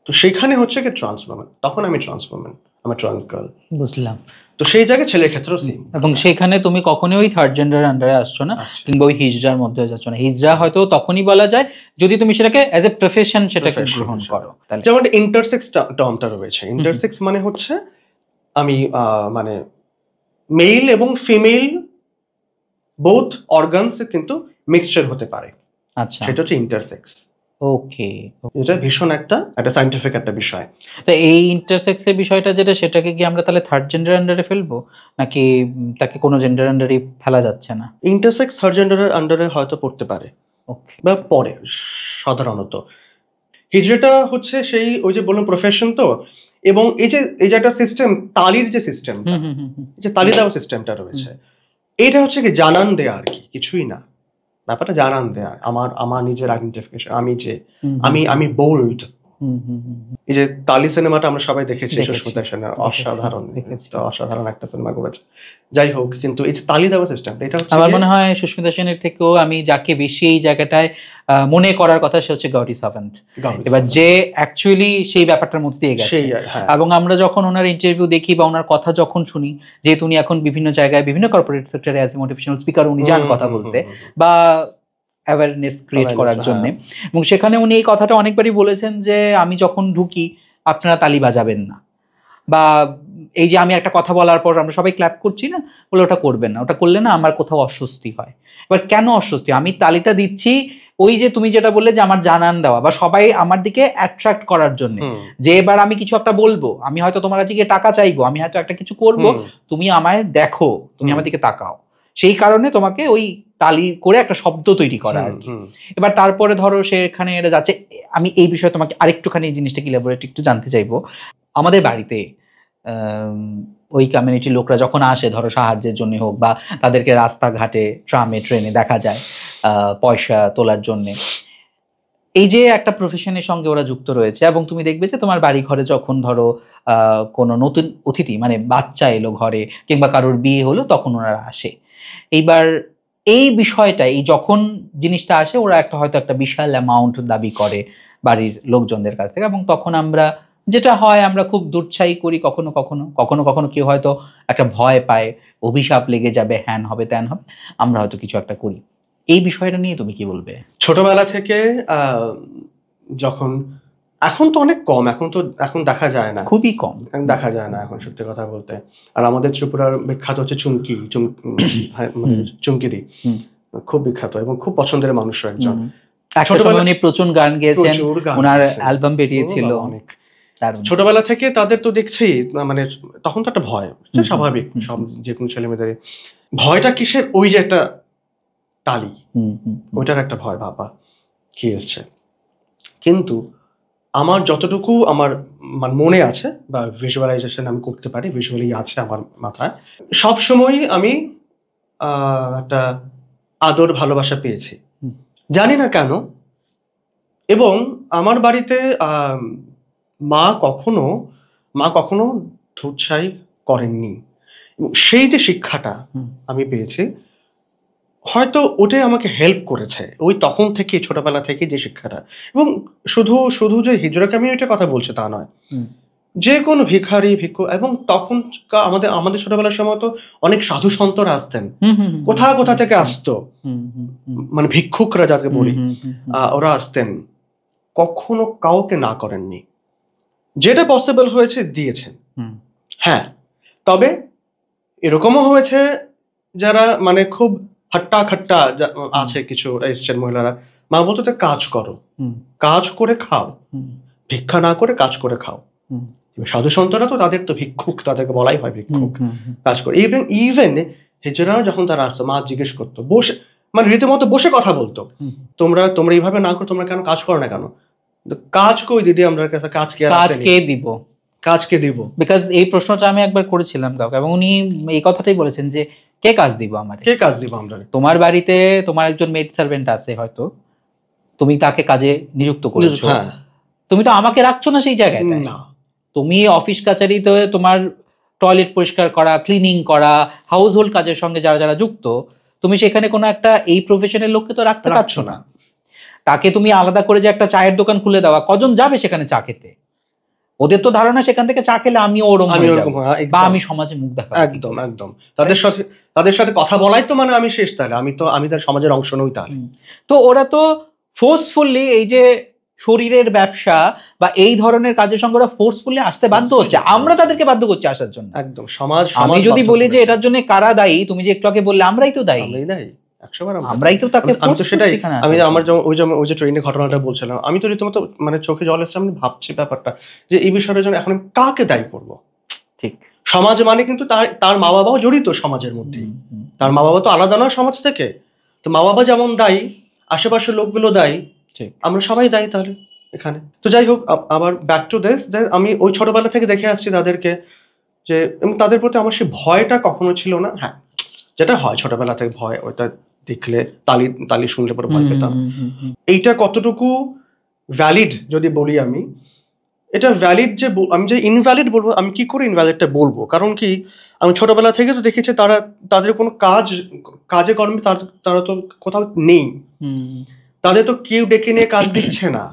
তো সেখানে হচ্ছে কি ট্রান্স ওম্যান, তখন আমি ট্রান্স ওম্যান, আমি ট্রান্স গার্ল।
বুঝলাম।
তো সেই জায়গায় ছেলের ক্ষেত্রেও সেম।
এবং সেখানে তুমি কখনোই ওই থার্ড জেন্ডার আন্ডারে আসছো না, কিংবা ওই হিজড়ার মধ্যে যাচ্ছ না। হিজড়া হয়তো তখনই বলা যায় যদি তুমি সেটাকে অ্যাজ এ প্রফেশন সেটাকে গ্রহণ করো।
যেমন ইন্টারসেক্স টার্মটা রয়েছে, ইন্টারসেক্স মানে হচ্ছে আমি মানে মেল এবং ফিমেল বোথ অর্গানস কিন্তু মিক্সচার হতে পারে।
আচ্ছা,
সেটা হচ্ছে ইন্টারসেক্স।
ওকে,
এটা ভীষণ একটা সায়েন্টিফিক একটা বিষয়।
তো এই ইন্টারসেক্সের বিষয়টা যেটা, সেটাকে কি আমরা তাহলে থার্ড জেন্ডার আন্ডারে ফেলবো, নাকি তাকে কোনো জেন্ডার আন্ডারে ফেলা যাচ্ছে না?
ইন্টারসেক্স থার্ড জেন্ডারের আন্ডারে হয়তো পড়তে পারে,
ওকে,
বা পরে সাধারণত। হিজড়াটা হচ্ছে সেই ওই যে বললাম প্রফেশন তো, এবং এই যে একটা সিস্টেম, তালির যে সিস্টেম, যে তালি দেওয়া সিস্টেমটা রয়েছে, এটা হচ্ছে কি জানান দেয়া আর কি, কিছুই না। ব্যাপারটা জানান দেয়া আমার নিজের আইডেন্টিফিকেশন, আমি বোল্ড। এই যে তালি সিনেমাটা আমরা সবাই দেখেছি, সুস্মিতা সেনের অসাধারণ একটা সিনেমা করেছে। যাই হোক, কিন্তু এই যে তালি দেওয়া সিস্টেম, এটা হচ্ছে
আমার মনে হয় সুস্মিতা সেনের থেকেও আমি যাকে বেশি এই জায়গাটায় মনে করার কথা সে হচ্ছে গৌরী সাওয়ান্ত। এবার যে অ্যাকচুয়ালি সেই ব্যাপারটার মধ্যে দিয়ে গেছে, এবং আমরা যখন ওনার ইন্টারভিউ দেখি বা ওনার কথা যখন শুনি, যেহেতু উনি এখন বিভিন্ন জায়গায় বিভিন্ন কর্পোরেট সেক্টরে অ্যাজ এ মোটিভেশনাল স্পিকার উনি যান কথা বলতে বা অ্যাওয়ারনেস ক্রিয়েট করার জন্য, এবং সেখানে উনি এই কথাটা অনেকবারই বলেছেন যে আমি যখন ঢুকি আপনারা তালি বাজাবেন না, বা এই যে আমি একটা কথা বলার পর আমরা সবাই ক্ল্যাপ করছি না, বলে ওটা করবেন না, ওটা করলে না আমার কোথাও অস্বস্তি হয়। এবার কেন অস্বস্তি? আমি তালিটা দিচ্ছি ওই যে তুমি যেটা বললে যে আমার জানান দেওয়া বা সবাই আমার দিকে অ্যাট্রাক্ট করার জন্য, যে এবার আমি কিছু একটা বলবো, আমি হয়তো তোমার কাছে গিয়ে টাকা চাইবো, আমি হয়তো একটা কিছু করব, তুমি আমায় দেখো, তুমি আমার দিকে তাকাও, সেই কারণে তোমাকে ওই তালি করে একটা শব্দ তৈরি করা আর কি। এবার তারপরে ধরো সেখানে এটা যাচ্ছে, আমি এই বিষয়ে তোমাকে আরেকটুখানি এই জিনিসটা কি elaborate একটু জানতে চাইবো। আমাদের বাড়িতে ওই কমিউনিটির লোকরা যখন আসে, ধরো সাহায্যের জন্য হোক বা তাদেরকে রাস্তাঘাটে ট্রামে ট্রেনে দেখা যায় পয়সা তোলার জন্য, এই যে একটা প্রফেশনের সঙ্গে ওরা যুক্ত রয়েছে, এবং তুমি দেখবে যে তোমার বাড়ি ঘরে যখন ধরো কোনো নতুন অতিথি মানে বাচ্চা এলো ঘরে কিংবা কারোর বিয়ে হলো, তখন ওনারা আসে। এইবার এই বিষয়টা, এই যখন জিনিসটা আসে, ওরা একটা হয়তো একটা বিশাল অ্যামাউন্ট দাবি করে বাড়ির লোকজনদের কাছ থেকে, এবং তখন আমরা যেটা হয় আমরা খুব দুর্ছাই করি, কখনো কখনো কখনো কখনো কেউ হয়তো একটা ভয় পায়, অভিশাপ লেগে যাবে, হ্যান হবে ত্যান হবে, আমরা হয়তো কিছু একটা করি। এই বিষয়টা নিয়ে তুমি কি বলবে?
ছোটবেলা থেকে যখন, এখন তো অনেক কম, এখন দেখা যায় না,
খুবই কম
দেখা যায় না এখন, সত্যি কথা বলতে। আর আমাদের ত্রিপুরার বিখ্যাত হচ্ছে চুমকিদি, খুব বিখ্যাত এবং খুব পছন্দের মানুষ একজন।
ছোটবেলায় উনি প্রচুর গান গেয়েছেন, ওনার অ্যালবাম বেরিয়েছিল অনেক।
ছোটবেলা থেকে তাদের তো দেখছি, মানে তখন তো একটা ভয় স্বাভাবিক, সব যে কোনো ছেলে মেয়েদের ভয়টা কিসের, ওই যে একটা তালি, ওইটার একটা ভয়, বাবা কি এসছে। কিন্তু আমার যতটুকু আমার মনে আছে বা ভিজুয়ালাইজেশন আমি করতে পারি, ভিজুয়ালি আছে আমার মাথায়, সবসময় আমি একটা আদর ভালোবাসা পেয়েছি, জানি না কেন। এবং আমার বাড়িতে মা কখনো ধুচ্ছাই করেননি। সেই যে শিক্ষাটা আমি পেয়েছি, হয়তো ওটাই আমাকে হেল্প করেছে ওই তখন থেকে, ছোটবেলা থেকে যে শিক্ষাটা। এবং শুধু যে হিজড়া কমিউনিটির কথা বলছে তা নয়, যে কোনো ভিখারি ভিক্ষু, এবং তখন আমাদের ছোটবেলার সময় তো অনেক সাধু সন্তরা আসতেন, কোথা থেকে আসতো, মানে ভিক্ষুকরা যাকে বলি, ওরা আসতেন, কখনো কাউকে না করেননি, যেটা পসিবল হয়েছে দিয়েছেন। হ্যাঁ, তবে এরকমও হয়েছে যারা মানে খুব হাট্টা খাট্টা আছে, কিছু এসছেন মহিলারা, মা বলতো যে কাজ করো, কাজ করে খাও, ভিক্ষা না করে কাজ করে খাও। সাধু সন্তরা তো তাদের তো ভিক্ষুক, তাদেরকে বলাই হয় ভিক্ষুক, কাজ করে। ইভেন হিজড়ারা যখন তারা আসতো, মা জিজ্ঞেস করতো, বসে মানে রীতিমতো বসে কথা বলতো, তোমরা এইভাবে না করো, তোমরা কেন কাজ করো না কেন? কাজ কই দিদি, আমরা কাছে কাজ কে দিব, কাজকে দিব।
বিকজ এই প্রশ্নটা আমি একবার করেছিলাম কাউকে, এবং উনি এই কথাটাই বলেছেন যে কে কাজ দিব আমাদের,
কে কাজ দিব আমরা?
তোমার বাড়িতে তোমার একজন মেড সার্ভেন্ট আছে, হয়তো তুমি তাকে কাজে নিযুক্ত করেছো,
হ্যাঁ,
তুমি তো আমাকে রাখছো না সেই জায়গায়।
না,
তুমি অফিস কাচারিতে তোমার টয়লেট পরিষ্কার করা, ক্লিনিং করা, হাউস হোল্ড কাজের সঙ্গে যারা যারা যুক্ত, তুমি সেখানে কোনো একটা এই প্রফেশনের লোককে তো রাখতে পারছো না। তাকে তুমি আলাদা করে যে একটা চায়ের দোকান খুলে দেওয়া, কজন যাবে সেখানে চা খেতে? ওদের তো ধারণা সেখান থেকে চা খেলে আমিও ওরকম হয়ে যাবো, বা আমি সমাজে মুখ দেখাবো।
একদম একদম, তাদের সাথে কথা বলাই তো মানে আমি শেষ, তাহলে আমি তার সমাজের অংশ নই তাহলে।
তো ওরা তো ফোর্সফুলি এই যে শরীরের ব্যবসা বা এই ধরনের কাজের সঙ্গে ওরা ফোর্সফুলি আসতে বাধ্য হচ্ছে, আমরা তাদেরকে বাধ্য করছি আসার জন্য।
একদম, সমাজ।
আমি যদি বলি যে এটার জন্য কারা দায়ী, তুমি যে একটু আগে বললে আমরাই তো দায়ী, আমরাই তো তাকে।
আমি তো সেটাই, আমি আমার ওই যে ট্রেনের ঘটনাটা বলছিলাম, আমি তো রীতিমতো মানে চোখে জল এসেছে, আমি ভাবছি ব্যাপারটা যে এই বিষয়ের জন্য এখন কাকে দায়ী করবো।
ঠিক,
সমাজ মানে কিন্তু তার মা বাবাও জড়িত সমাজের মধ্যেই, তার মা বাবা তো আলাদা নয় সমাজ থেকে। তো মা বাবা যেমন দায়ী, আশেপাশের লোকগুলো দায়ী, আমরা সবাই দায়ী তাহলে এখানে। তো যাই হোক, আবার ব্যাক টু দিস, আমি ওই ছোটবেলা থেকে দেখে আসছি তাদেরকে, যে এবং তাদের প্রতি আমার সেই ভয়টা কখনো ছিল না। হ্যাঁ, যেটা হয় ছোটবেলা থেকে ভয়, ওইটা দেখলে তালি শুনলে পরে ভয় পেতাম। এইটা কতটুকু ভ্যালিড যদি বলি আমি, এটা ভ্যালিড যে আমি যে ইনভ্যালিড বলবো, আমি কি করে ইনভ্যালিডটা বলবো? কারণ কি, আমি ছোটবেলা থেকে তো দেখেছি তাদের কোনো কাজে কর্মে তারা তো কোথাও নেই, তাদের তো কেউ ডেকে নিয়ে কাজ দিচ্ছে না,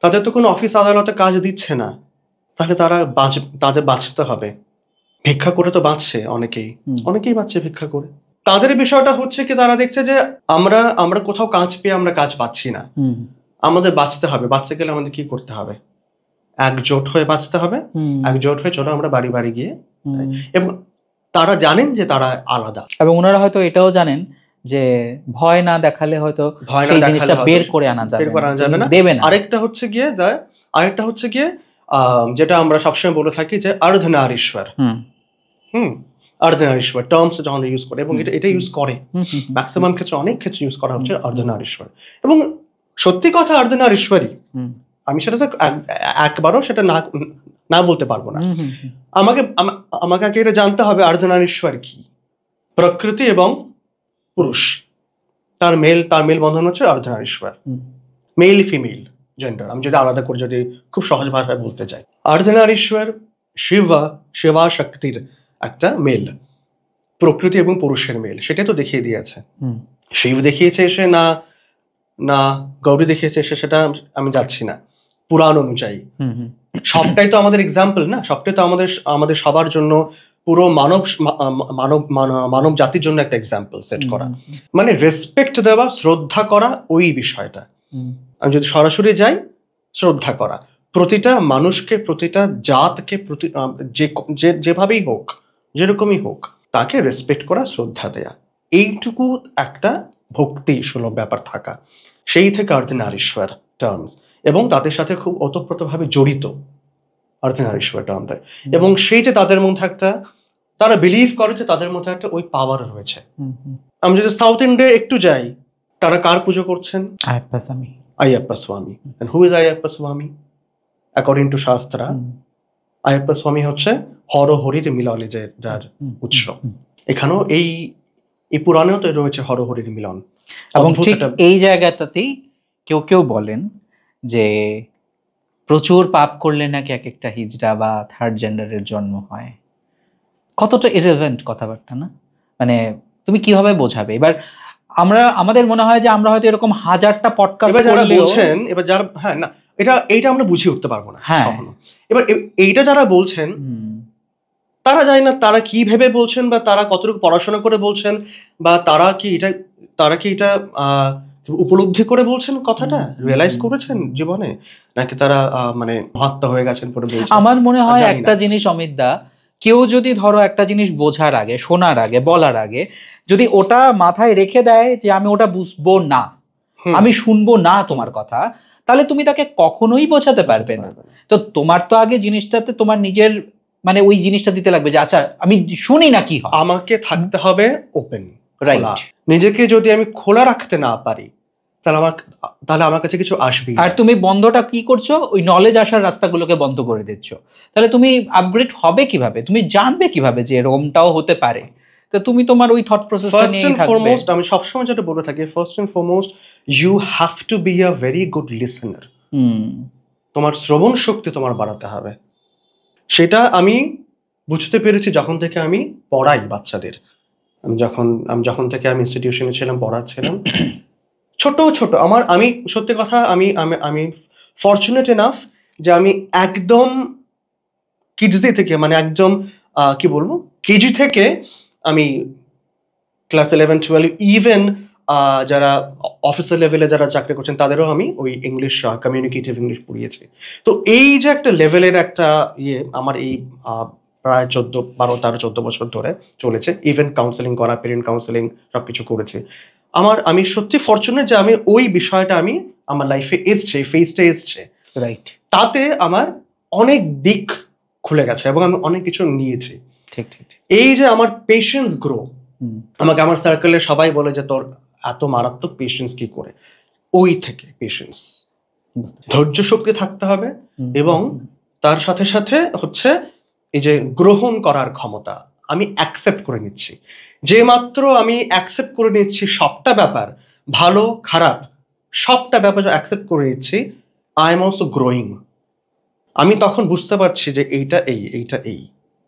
তাদের তো কোনো অফিস আদালতে কাজ দিচ্ছে না, তাহলে তাদের বাঁচতে হবে। ভিক্ষা করে তো বাঁচছে অনেকেই বাঁচছে ভিক্ষা করে। তাদের বিষয়টা হচ্ছে কি, তারা দেখছে যে আমরা কোথাও কাজ পেয়ে আমরা কাজ পাচ্ছি না, আমাদের বাঁচতে হবে। বাঁচতে গেলে আমাদের কি করতে হবে? একজোট হয়ে বাঁচতে হবে, একজোট হয়ে চলো আমরা বাড়ি বাড়ি গিয়ে। এবং তারা জানেন যে তারা আলাদা, এবং
ওনারা হয়তো এটাও জানেন যে ভয় না দেখালে হয়তো সেই জিনিসটা বের করে আনা যাবে না, দেবে না।
আরেকটা হচ্ছে গিয়ে যেটা আমরা সবসময় বলে থাকি যে অর্ধনারীশ্বর, অর্ধনারীশ্বর টার্মস যখন ইউজ করে, এবং এটা ইউজ করে ম্যাক্সিমাম ক্ষেত্রে, অনেক ক্ষেত্রে ইউজ করা হচ্ছে অর্ধনারীশ্বর। এবং সত্যি কথা অর্ধনারীশ্বরই, আমি সেটা তো একবারও সেটা না বলতে পারবো না। আমাকে আগে এটা জানতে হবে অর্ধনারীশ্বর কি। প্রকৃতি এবং পুরুষ, তার মেল বন্ধন হচ্ছে অর্ধনারীশ্বর, মেল ফিমেল জেন্ডার। আমি যদি আলাদা করে যদি খুব সহজ ভাষায় বলতে চাই, অর্ধনারীশ্বর শিবা শক্তির একটা মেল, প্রকৃতি এবং পুরুষের মেল, সেটাই তো দেখিয়ে দিয়েছে। শিব দেখিয়েছে এসে না গৌরী দেখিয়েছে এসে, সেটা আমি যাচ্ছি না। পুরাণ অনুযায়ী সবটাই তো আমাদের এক্সাম্পল না, সবটাই তো আমাদের সবার জন্য, পুরো মানব জাতির জন্য একটা এক্সাম্পল সেট করা, মানে রেসপেক্ট দেওয়া, শ্রদ্ধা করা, ওই বিষয়টা। আমি যদি সরাসরি যাই, শ্রদ্ধা করা প্রতিটা মানুষকে, প্রতিটা জাতকে, যেভাবেই হোক, যেরকমই হোক, তাকে রেসপেক্ট করা, শ্রদ্ধা দেয়া, এইটুকু একটা ভক্তি সুলভ ব্যাপার থাকা, সেই থেকে অর্ধনারীশ্বর টার্মস, এবং তাদের সাথে খুব ওতপ্রোতভাবে জড়িত অর্ধনারীশ্বর টার্মটা। এবং সেই যে তাদের মধ্যে একটা, তারা বিলিভ করে যে তাদের মধ্যে একটা ওই পাওয়ার রয়েছে। আমি যদি সাউথ ইন্ডিয়া একটু যাই, তারা কার পুজো করছেন? আয়াপ্পা স্বামী। And who is আয়াপ্পা স্বামী? According to শাস্ত্রা, আয়াপ্পা স্বামী হচ্ছে হর হরির মিলনে যার উৎস। এখানেও এই পুরাণেও তো রয়েছে হর হরির মিলন।
এবং ঠিক এই জায়গাটাতেই কেউ বলেন যে প্রচুর পাপ করলে নাকি এক একটা হিজড়া বা থার্ড জেন্ডারের জন্ম হয়। কতটা ইরেলেভেন্ট কথাবার্তা না? মানে তুমি কিভাবে বোঝাবে? এবার আমাদের মনে হয় যে আমরা হয়তো এরকম হাজারটা পডকাস্ট
বলছেন, এবার যারা, হ্যাঁ না, এইটা আমরা বুঝিয়ে উঠতে পারবো না কখনো। এবার এইটা যারা বলছেন, তারা জানি না তারা কি ভেবে বলছেন, বা তারা কতটুকু পড়াশোনা করে বলছেন, বা তারা কি এটা উপলব্ধি করে বলছেন, কথাটা রিয়েলাইজ করেছেন জীবনে, নাকি তারা মানে মহাত্মা হয়ে গেছেন পরে বলছেন।
আমার মনে হয় একটা জিনিস অমিত দা, কেউ যদি ধরো একটা জিনিস বোঝার আগে, শোনার আগে, বলার আগে যদি ওটা মাথায় রেখে দেয় যে আমি ওটা বুঝবো না, আমি শুনবো না তোমার কথা, তাহলে তুমি তাকে কখনোই বোঝাতে পারবে না। তো তোমার তো আগে জিনিসটাতে তোমার নিজের মানে ওই জিনিসটা দিতে লাগবে যে আচ্ছা আমি শুনি না কি হয়।
আমাকে থাকতে হবে ওপেন,
রাইট।
নিজেকে যদি আমি খোলা রাখতে না পারি, তাহলে আমার কাছে কিছু আসবে।
আর তুমি বন্ধটা কি করছো? ওই নলেজ আসার রাস্তাগুলোকে বন্ধ করে দিচ্ছ। তাহলে তুমি আপগ্রেড হবে কিভাবে, তুমি জানবে কিভাবে যে এরকমটাও হতে পারে? তো তুমি তোমার ওই থট প্রসেসটা
ফার্স্ট
নিয়েই
এন্ড
থাকবে।
ফরমোস্ট আমি সবসময় যেটা বলে থাকি, first and foremost you have to be a very good listener. তোমার শ্রবণ শক্তি তোমার বাড়াতে হবে। সেটা আমি বুঝতে পেরেছি যখন থেকে আমি পড়াই বাচ্চাদের। আমি যখন থেকে আমি ইনস্টিটিউশনে ছিলাম, পড়াচ্ছিলাম ছোট ছোট আমি সত্যি কথা, আমি ফরচুনেট এনাফ যে আমি একদম কিডজি থেকে, মানে একদম কি বলবো, কেজি থেকে আমি ক্লাস 11-12 ইভেন যারা অফিসার লেভেলে যারা চাকরি করছেন তাদেরও আমি ওই ইংলিশ, কমিউনিকেটিভ ইংলিশ পড়িয়েছি। তো এই যে একটা লেভেলের একটা আমার এই প্রায় 14 বছর ধরে চলেছে। ইভেন কাউন্সেলিং করা, পেরেন্ট কাউন্সেলিং সবকিছু করেছি। আমি সত্যি ফরচুনেট যে আমি ওই বিষয়টা আমি আমার লাইফে এসছে, ফেজটা এসছে,
রাইট।
তাতে আমার অনেক দিক খুলে গেছে এবং আমি অনেক কিছু নিয়েছি।
ঠিক ঠিক।
এই যে আমার পেশেন্স গ্রো, আমাকে আমার সার্কেলে সবাই বলে যে তোর এত মারাত্মক পেশেন্স কি করে? ওই থেকে পেশেন্স, ধৈর্য শক্তি থাকতে হবে এবং তার সাথে সাথে হচ্ছে এই যে গ্রহণ করার ক্ষমতা। আমি অ্যাকসেপ্ট করে নিচ্ছি, যে মাত্র আমি অ্যাকসেপ্ট করে নিচ্ছি সবটা ব্যাপার, ভালো খারাপ সবটা ব্যাপার অ্যাকসেপ্ট করে নিচ্ছি, আই এম অলসো গ্রোয়িং। আমি তখন বুঝতে পারছি যে এইটা এই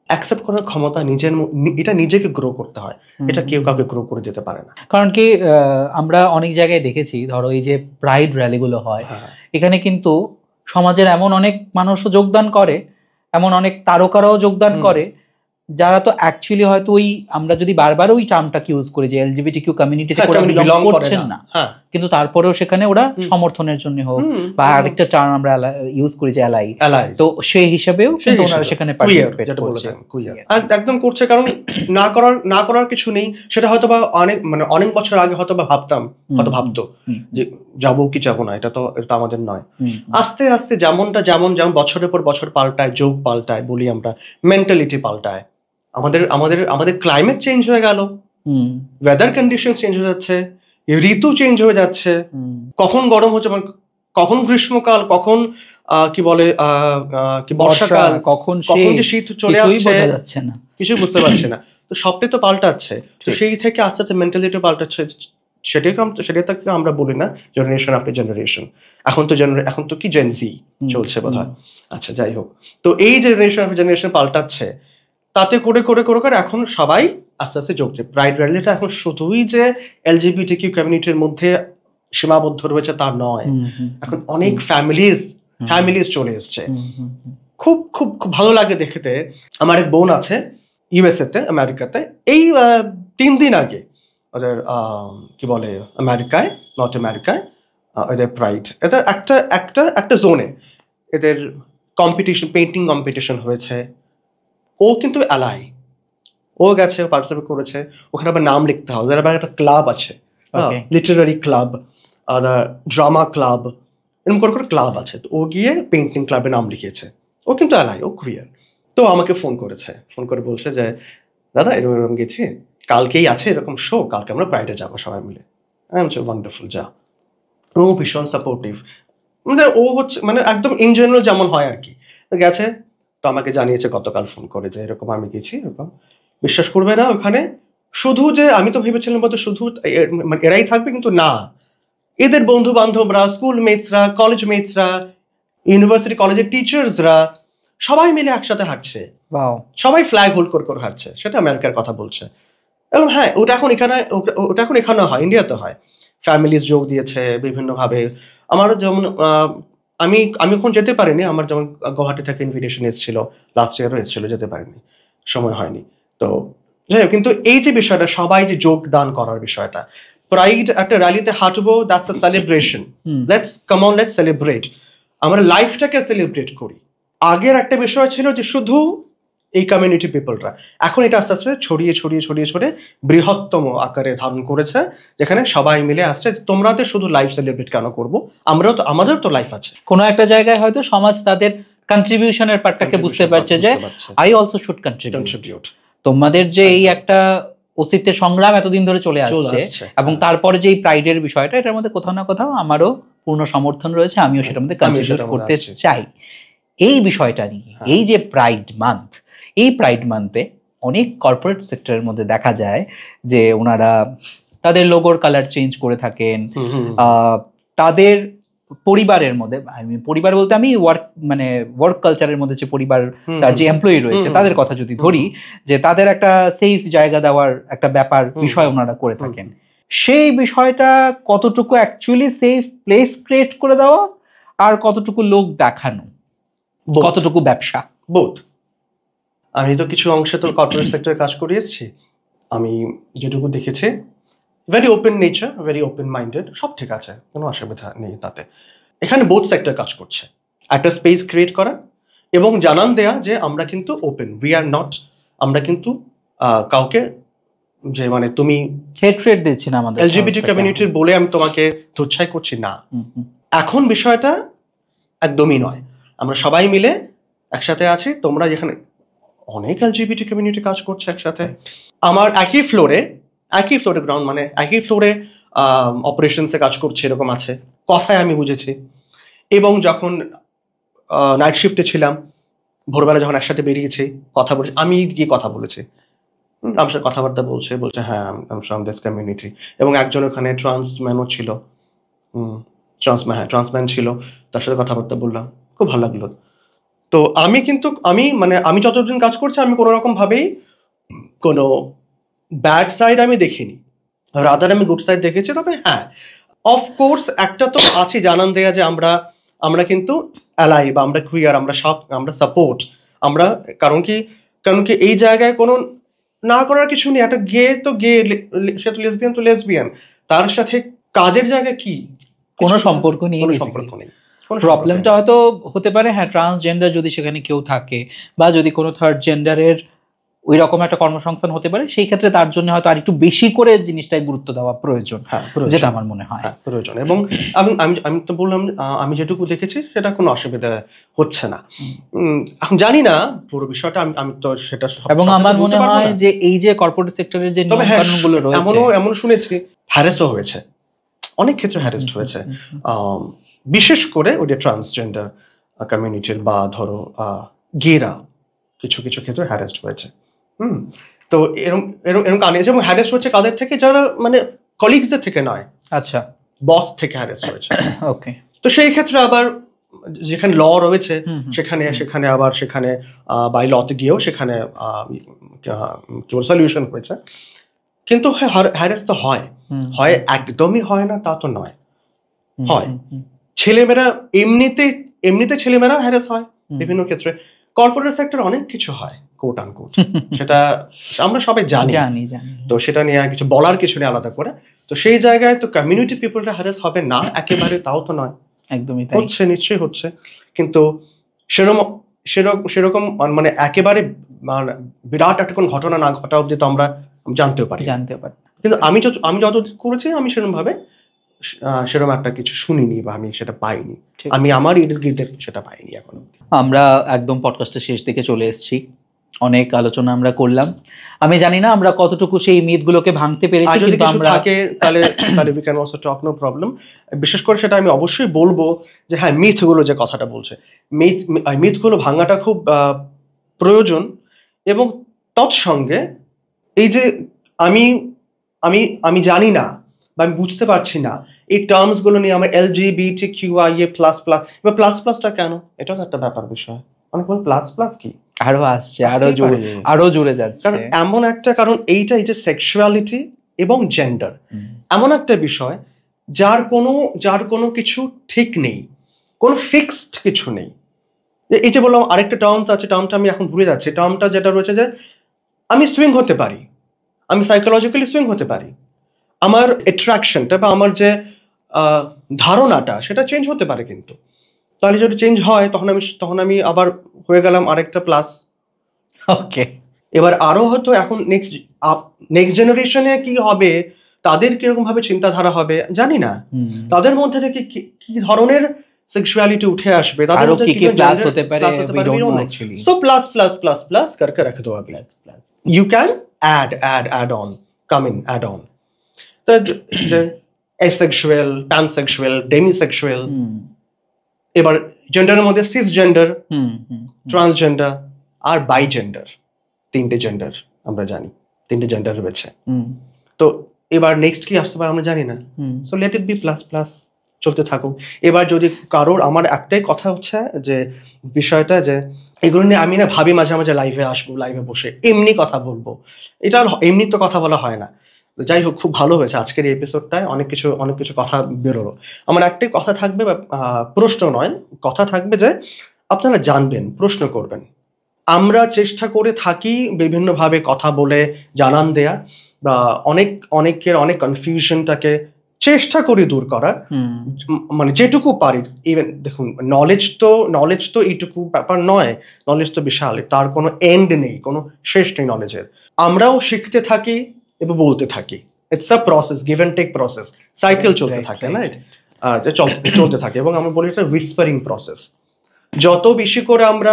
অ্যাকসেপ্ট করার ক্ষমতা এটা নিজেকে গ্রো করতে হয়, এটা কেউ কাউকে গ্রো করে দিতে পারে না।
কারণ কি আমরা অনেক জায়গায় দেখেছি, ধরো এই যে প্রাইড র্যালিগুলো হয়, এখানে কিন্তু সমাজের এমন অনেক মানুষও যোগদান করে, এমন অনেক তারকারাও যোগদান করে যারা তো অ্যাকচুয়ালি হয়তো ওই, আমরা যদি বারবার ওই টার্মটাকে ইউজ করি যে এলজিবিটিকিউ কমিউনিটিতে বিলং করছেন না, কিন্তু তারপরেও সেখানে ওরা সমর্থনের জন্য হোক বা আরেকটা টার্ম আমরা ইউজ করি যে অ্যালাই, তো সেই হিসাবেও কিন্তু ওনারা সেখানে পার্টিসিপেট করছে,
একদম করছে। কারণ না করার কিছু নেই। সেটা হয়তো বা অনেক বছর আগে হয়তো বা ভাবতো যে যাবো কি যাবো না, এটা আমাদের নয়। আস্তে আস্তে যেমন বছরের পর বছর পাল্টায়, যোগ পাল্টায়, বলি আমরা মেন্টালিটি পাল্টায়, আমাদের ক্লাইমেট চেঞ্জ হয়ে গেল, ওয়েদার কন্ডিশন চেঞ্জ হয়ে যাচ্ছে, ঋতু চেঞ্জ হয়ে যাচ্ছে, কখন গরম হচ্ছে, কখন গ্রীষ্মকাল, কখন কি বলে কি বর্ষাকাল, কখন যে শীত চলে আসছে, কিছু বুঝতে পারছে না। তো সবটাই তো পাল্টাচ্ছে। তো সেই থেকে আস্তে আস্তে মেন্টালিটি পাল্টাচ্ছে। সেটাকে আমরা বলি না জেনারেশন আফটার জেনারেশন। এখন তো কি জেন জি চলছে বোধহয়। আচ্ছা, যাই হোক, তো এই জেনারেশন আফটার জেনারেশন পাল্টাচ্ছে, তাতে করে এখন সবাই আস্তে আস্তে যোগ দেয়। প্রাইড র্যালিটা এখন শুধুই যে এলজিবিটিকিউ কমিউনিটির মধ্যে সীমাবদ্ধ রয়েছে তা নয়, এখন অনেক ফ্যামিলিজ চলে এসছে। খুব খুব খুব ভালো লাগে দেখতে। আমার এক বোন আছে ইউএসএ তে, আমেরিকাতে। এই 3 দিন আগে ওদের কি বলে আমেরিকায়, নর্থ আমেরিকায় এদের প্রাইড, এদের একটা জোনে এদের কম্পিটিশন, পেইন্টিং কম্পিটিশন হয়েছে। ও কিন্তু অ্যালাই, ও গেছে, পার্টিসিপেট করেছে। ওখানে আবার নাম লিখতে হবে, ওদের আবার একটা ক্লাব আছে, লিটারারি ক্লাব, ড্রামা ক্লাব, এরকম করে ক্লাব আছে। তো ও গিয়ে পেইন্টিং ক্লাবে নাম লিখিয়েছে। ও কিন্তু অ্যালাই, ও কুইয়ার। তো আমাকে ফোন করে বলছে যে দাদা এরকম গেছি, কালকেই আছে এরকম শো, কালকে আমরা প্রাইডে যাবো সবাই মিলে। আমি বলছি ওয়ান্ডারফুল, যা। ও ভীষণ সাপোর্টিভ, ও হচ্ছে একদম ইন জেনারেল যেমন হয় আর কি। গেছে, তো আমাকে জানিয়েছে গতকাল ফোন করে যে এরকম আমি গেছি, এরকম। বিশ্বাস করবে না, ওখানে শুধু যে আমি তো ভেবেছিলাম বলতে শুধু এরাই থাকবে, কিন্তু না, এদের বন্ধু বান্ধবরা, স্কুল মেটসরা, কলেজ মেটসরা, ইউনিভার্সিটি কলেজের টিচার্সরা সবাই মিলে একসাথে হাঁটছে, সবাই ফ্ল্যাগ হোল্ড করে হাঁটছে। সেটা আমেরিকার কথা বলছে। এবং হ্যাঁ, ওটা এখন এখানে হয়, ইন্ডিয়াতে হয়। ফ্যামিলিজ যোগ দিয়েছে বিভিন্নভাবে। আমারও যেমন আমি এখন যেতে পারিনি, আমার যেমন গুয়াহাটি থেকে ইনভিটেশন এসেছিল, লাস্ট ইয়ারও এসেছিল, যেতে পারিনি, সময় হয়নি। তো যাই হোক, কিন্তু এই যে বিষয়টা, সবাই যে যোগদান করার বিষয়টা, প্রাইড একটা র্যালিতে হাঁটবো, that's a celebration. Let's celebrate, আমরা লাইফটাকে সেলিব্রেট করি। আগের একটা বিষয় ছিল যে শুধু এই কমিউনিটি পিপলরা, এখন এটা আস্তে আস্তে ছড়িয়ে বৃহত্তম আকারে ধারণ করেছে, যেখানে সবাই মিলে আসছে। তোমরা তো শুধু লাইফ সেলিব্রেট কেন করবো, আমাদের তো লাইফ আছে।
কোনো একটা জায়গায় হয়তো সমাজ তাদের কন্ট্রিবিউশনের পার্টটাকে বুঝতে পারছে যে আই অলসো শুড কন্ট্রিবিউট। তোমাদের যে এই একটা অস্তিত্বের সংগ্রাম এতদিন ধরে চলে আসছে, এবং তারপরে যে এই প্রাইডের বিষয়টা, এটার মধ্যে কোথাও না কোথাও আমারও পূর্ণ সমর্থন রয়েছে, আমিও সেটার মধ্যে কন্ট্রিবিউট করতে চাই। এই বিষয়টা নিয়ে, এই যে প্রাইড মান্থ, এই প্রাইড মান্থে অনেক কর্পোরেট সেক্টরের মধ্যে দেখা যায় যে ওনারা তাদের লোগোর কালার চেঞ্জ করে থাকেন, তাদের পরিবারের মধ্যে, আমি পরিবার বলতে আমি ওয়ার্ক কালচারের মধ্যে যে পরিবার, তার যে এমপ্লয়ি রয়েছে তাদের কথা যদি ধরি, যে তাদের একটা সেফ জায়গা দেওয়ার একটা ব্যাপার বিষয় ওনারা করে থাকেন, সেই বিষয়টা কতটুকু অ্যাকচুয়ালি সেফ প্লেস ক্রিয়েট করে দেওয়া আর কতটুকু লোক দেখানো, কতটুকু ব্যবসা?
বোথ। আমি তো কিছু অংশে তো কর্পোরেট সেক্টরে কাজ করে এসেছি, আমি যেটুকু দেখেছি very open nature, very open minded, সব ঠিক আছে, কোনো অসুবিধা নেই তাতে। এখানে বোথ সেক্টর কাজ করছে, একটা স্পেস ক্রিয়েট করা এবং জানান দেয়া যে আমরা কিন্তু ওপেন, উই আর নট, আমরা কিন্তু কাউকে যে মানে তুমি
হেট্রেড দিচ্ছি না আমাদের
এলজিবিটি কমিউনিটির বলে আমি তোমাকে তুচ্ছাই করছি না। এখন বিষয়টা একদমই নয়, আমরা সবাই মিলে একসাথে আছি। তোমরা যেখানে অনেক এলজিবিটি কমিউনিটি কাজ করছে একসাথে, আমার একই ফ্লোরে গ্রাউন্ড মানে একই ফ্লোরে অপারেশনসে কাজ করছে এরকম আছে, কথায় আমি বুঝেছি। এবং যখন নাইট শিফটে ছিলাম, ভোরবেলা যখন একসাথে বেরিয়েছি, কথা বলেছি, আমি গিয়ে কথা বলেছি, আমার সাথে কথাবার্তা বলছে হ্যাঁ ফ্রম দিস কমিউনিটি। এবং একজন ওখানে ট্রান্সম্যানও ছিল, ট্রান্সম্যান ছিল, তার সাথে কথাবার্তা বললাম, খুব ভালো লাগলো। তো আমি যতদিন কাজ করছি আমি কোনো রকম ভাবেই কোনো ব্যাড সাইড আমি দেখিনি, রাদার আমি গুড সাইড দেখেছি। তবে হ্যাঁ, অফকোর্স একটা তো আছে জানান দেয়া যে আমরা কিন্তু অ্যালাই বা আমরা কুইয়ার, আমরা সাপোর্ট, আমরা কারণ কি এই জায়গায় কোনো না করার কিছু নেই। একটা গে তো গে, সে তো লেসবিয়ান তো লেসবিয়ান, তার সাথে কাজের জায়গায় কি
কোনো সম্পর্ক নেই, প্রবলেমটা হয়তো হতে পারে হ্যাঁ ট্রান্সজেন্ডার যদি সেখানে কেউ থাকে, বা যদি কোনো থার্ড জেন্ডারের ওই রকম একটা কর্মসংস্থান হতে পারে, সেই ক্ষেত্রে তার জন্য হয়তো আর একটু বেশি করে জিনিসটাই গুরুত্ব দেওয়া প্রয়োজন, যেটা আমার মনে হয়
প্রয়োজন। এবং আমি তো বললাম আমি যেটুকু দেখেছি সেটা কোনো অসুবিধা হচ্ছে না। এখন জানি না পুরো বিষয়টা, আমি তো সেটা,
এবং আমার মনে হয় যে এই যে কর্পোরেট সেক্টরের যে নিয়মকানুনগুলো রয়েছে,
এমন শুনেছি হ্যারাসও হয়েছে, অনেক ক্ষেত্রে হ্যারাসড হয়েছে, বিশেষ করে ওই যে ট্রান্সজেন্ডার কমিউনিটির বা ধরো গেরা কিছু ক্ষেত্রে হ্যারাসড হয়েছে। তো এরকম কানে যেমন হ্যারাস হচ্ছে কাদের থেকে, যারা মানে কলিগসদের থেকে নয়,
আচ্ছা
বস থেকে হ্যারাস হয়েছে।
ওকে।
তো সেই ক্ষেত্রে আবার যেখানে ল রয়েছে সেখানে আবার বাই লতে গিয়েও সেখানে কি বল সলিউশন হয়েছে। কিন্তু হ্যারাস তো হয় একদমই হয় না তা তো নয়, হয়। ছেলেমেয়েরা এমনিতে ছেলেমেয়েরা হ্যারাস হয় বিভিন্ন ক্ষেত্রে, কর্পোরেট সেক্টর অনেক কিছু হয় কোট আনকোট, সেটা আমরা সবাই জানি। তো সেটা নিয়ে কিছু বলার কিছু নেই আলাদা করে। তো সেই জায়গায় তো কমিউনিটি পিপলরা হ্যারাস হবে না একেবারে, তাও তো নয়,
একদমই
হচ্ছে, নিশ্চয়ই হচ্ছে। কিন্তু সেরকম মানে একেবারে বিরাট একটা কোন ঘটনা না ঘটা অব্দি তো আমরা জানতেও পারি। কিন্তু আমি যত করেছি আমি সেরকম একটা কিছু শুনিনি বা আমি সেটা পাইনি, আমি আমার ইর্দ-গির্দে সেটা পাইনি এখনো।
আমরা একদম পডকাস্টের শেষ দিকে চলে এসেছি, অনেক আলোচনা আমরা করলাম। আমি জানি না আমরা কতটুকু সেই মিথগুলোকে ভাঙতে পেরেছি, কিন্তু আমরা
তাহলে we can also talk, no problem। বিশেষ করে সেটা আমি অবশ্যই বলবো যে হ্যাঁ, মিথগুলো যে কথাটা বলছে, মিথগুলো ভাঙাটা খুব প্রয়োজন। এবং তৎসঙ্গে এই যে আমি জানি না বা আমি বুঝতে পারছি না এই টার্মস গুলো নিয়ে, আমার LGBTQIA++, এবার প্লাসটা কেন, এটাও একটা ব্যাপার বিষয়। অনেক বল প্লাস কি
আরো আসছে, আরো জুড়ে যাচ্ছে,
কারণ এমন একটা, কারণ এই যে সেক্সুয়ালিটি এবং জেন্ডার এমন একটা বিষয় যার কোনো কিছু ঠিক নেই, কোনো ফিক্সড কিছু নেই। এই যে বললাম আরেকটা টার্মস আছে, টার্মটা আমি এখন ভুলে যাচ্ছি, টার্মটা যেটা রয়েছে যে আমি সুইং হতে পারি, আমি সাইকোলজিক্যালি সুইং হতে পারি, আমার অ্যাট্রাকশনটা বা আমার যে ধারণাটা সেটা চেঞ্জ হতে পারে। কিন্তু তাহলে যদি চেঞ্জ হয় তখন আমি আবার হয়ে গেলাম আরেকটা প্লাস।
ওকে,
এবার আরো হয়তো এখন নেক্সট জেনারেশনে কি হবে, তাদের কিরকম ভাবে চিন্তাধারা হবে জানি না, তাদের মধ্যে থেকে কি ধরনের সেক্সুয়ালিটি উঠে আসবে, তাদের মধ্যে কি ক্লাস হতে পারে, সো প্লাস करके रख दो अभी, you can add on, come in, add on, তো asexual, pansexual, demisexual, এবার জেন্ডারের মধ্যে cis gender,
hmm hmm
transgender আর বাই জেন্ডার, 3টে জেন্ডার আমরা জানি, 3টে জেন্ডার রয়েছে।
হুম
তো এবার নেক্সট কি আসতে পারে আমরা জানি না,
hmm
so let it be plus plus, চলতে থাকুক। এবার যদি কারোর, আমার একটাই কথা হচ্ছে যে বিষয়টা যে এগুলো নিয়ে আমি না ভাবি মাঝে মাঝে লাইভে আসবো, লাইভে বসে এমনি কথা বলবো, এটা আর এমনি তো কথা বলা হয় না। যাই হোক, খুব ভালো হয়েছে আজকের এই এপিসোডটায়, অনেক কিছু কথা বেরোলো। আমার একটাই কথা থাকবে, প্রশ্ন নয়, কথা থাকবে যে আপনারা জানবেন, প্রশ্ন করবেন। আমরা চেষ্টা করে থাকি বিভিন্নভাবে কথা বলে জানান দেয়া, বা অনেকের অনেক কনফিউশনটাকে চেষ্টা করি দূর করার,
হুম
মানে যেটুকু পারি। ইভেন দেখুন, নলেজ তো এইটুকু ব্যাপার নয়, নলেজ তো বিশাল, তার কোনো এন্ড নেই, কোনো শেষ নেই নলেজের। আমরাও শিখতে থাকি এবং বলতে থাকি, it's a process, give and take process, cycle চলতে থাকে, রাইট? চলতে থাকে, এবং আমরা বলি এটা হুইসপারিং প্রসেস। যত বেশি করে আমরা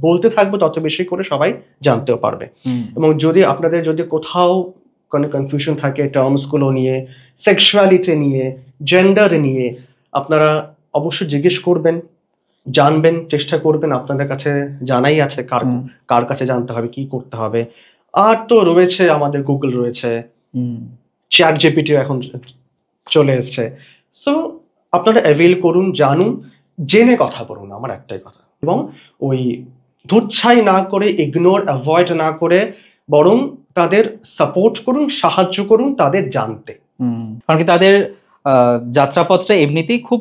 বলতে থাকবো, তত বেশি করে সবাই জানতেও পারবে।
হুম
এবং আপনাদের যদি কোথাও কোনো কনফিউশন থাকে টার্মস গুলো নিয়ে, সেক্সুয়ালিটি নিয়ে, জেন্ডার নিয়ে, আপনারা অবশ্যই জিজ্ঞেস করবেন, জানবেন, চেষ্টা করবেন। আপনাদের কাছে জানাই আছে কার কাছে জানতে হবে, কি করতে হবে। আর তো রয়েছে আমাদের গুগল রয়েছে, চ্যাট জিপিটি এখন চলে এসছে। সো আপনারা অ্যাভেল করুন, জানুন, জেনে কথা বলুন, আমার একটাই কথা। এবং ওই ধুচ্ছাই না করে, ইগনোর, অ্যাভয়েড না করে, বরং তাদের সাপোর্ট করুন, সাহায্য করুন তাদের জানতে।
কারণ কি তাদের যাত্রাপথটা এমনিতেই খুব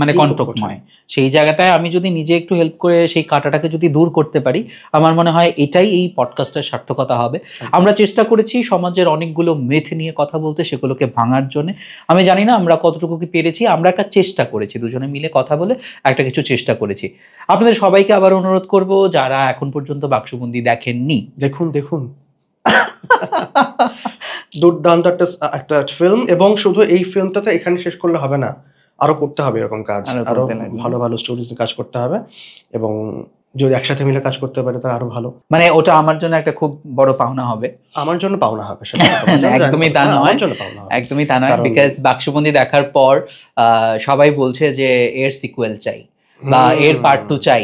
মানে কণ্টকময়। সেই জায়গাটায় আমি যদি নিজে একটু হেল্প করে সেই কাঁটাটাকে যদি দূর করতে পারি, আমার মনে হয় এটাই এই পডকাস্টের সার্থকতা হবে। আমরা চেষ্টা করেছি সমাজের অনেকগুলো মিথ নিয়ে কথা বলতে, সেগুলোকে ভাঙার জন্য। আমি জানি না আমরা কতটুকু কি পেরেছি, আমরা একটা চেষ্টা করেছি, দুজনে মিলে কথা বলে একটা কিছু চেষ্টা করেছি। আপনাদের সবাইকে আবার অনুরোধ করব, যারা এখন পর্যন্ত বাক্সবন্দি দেখেননি,
দেখুন দুর্দান্ত একটা ফিল্ম। এবং শুধু এই ফিল্মটাতে এখানে শেষ করলে হবে না, আরো করতে হবে এরকম কাজ, আরো ভালো ভালো স্টোরিজ কাজ করতে হবে। এবং যদি একসাথে মিলে কাজ করতে পারে তাহলে আরো ভালো।
মানে ওটা আমার জন্য একটা খুব বড় পাওনা হবে।
আমার জন্য পাওনা হবে
একদমই তা নয়, একদমই তা নয়। বিকজ বাক্সবন্দি দেখার পর সবাই বলছে যে এর সিকুয়েল চাই বা এর পার্ট 2 চাই।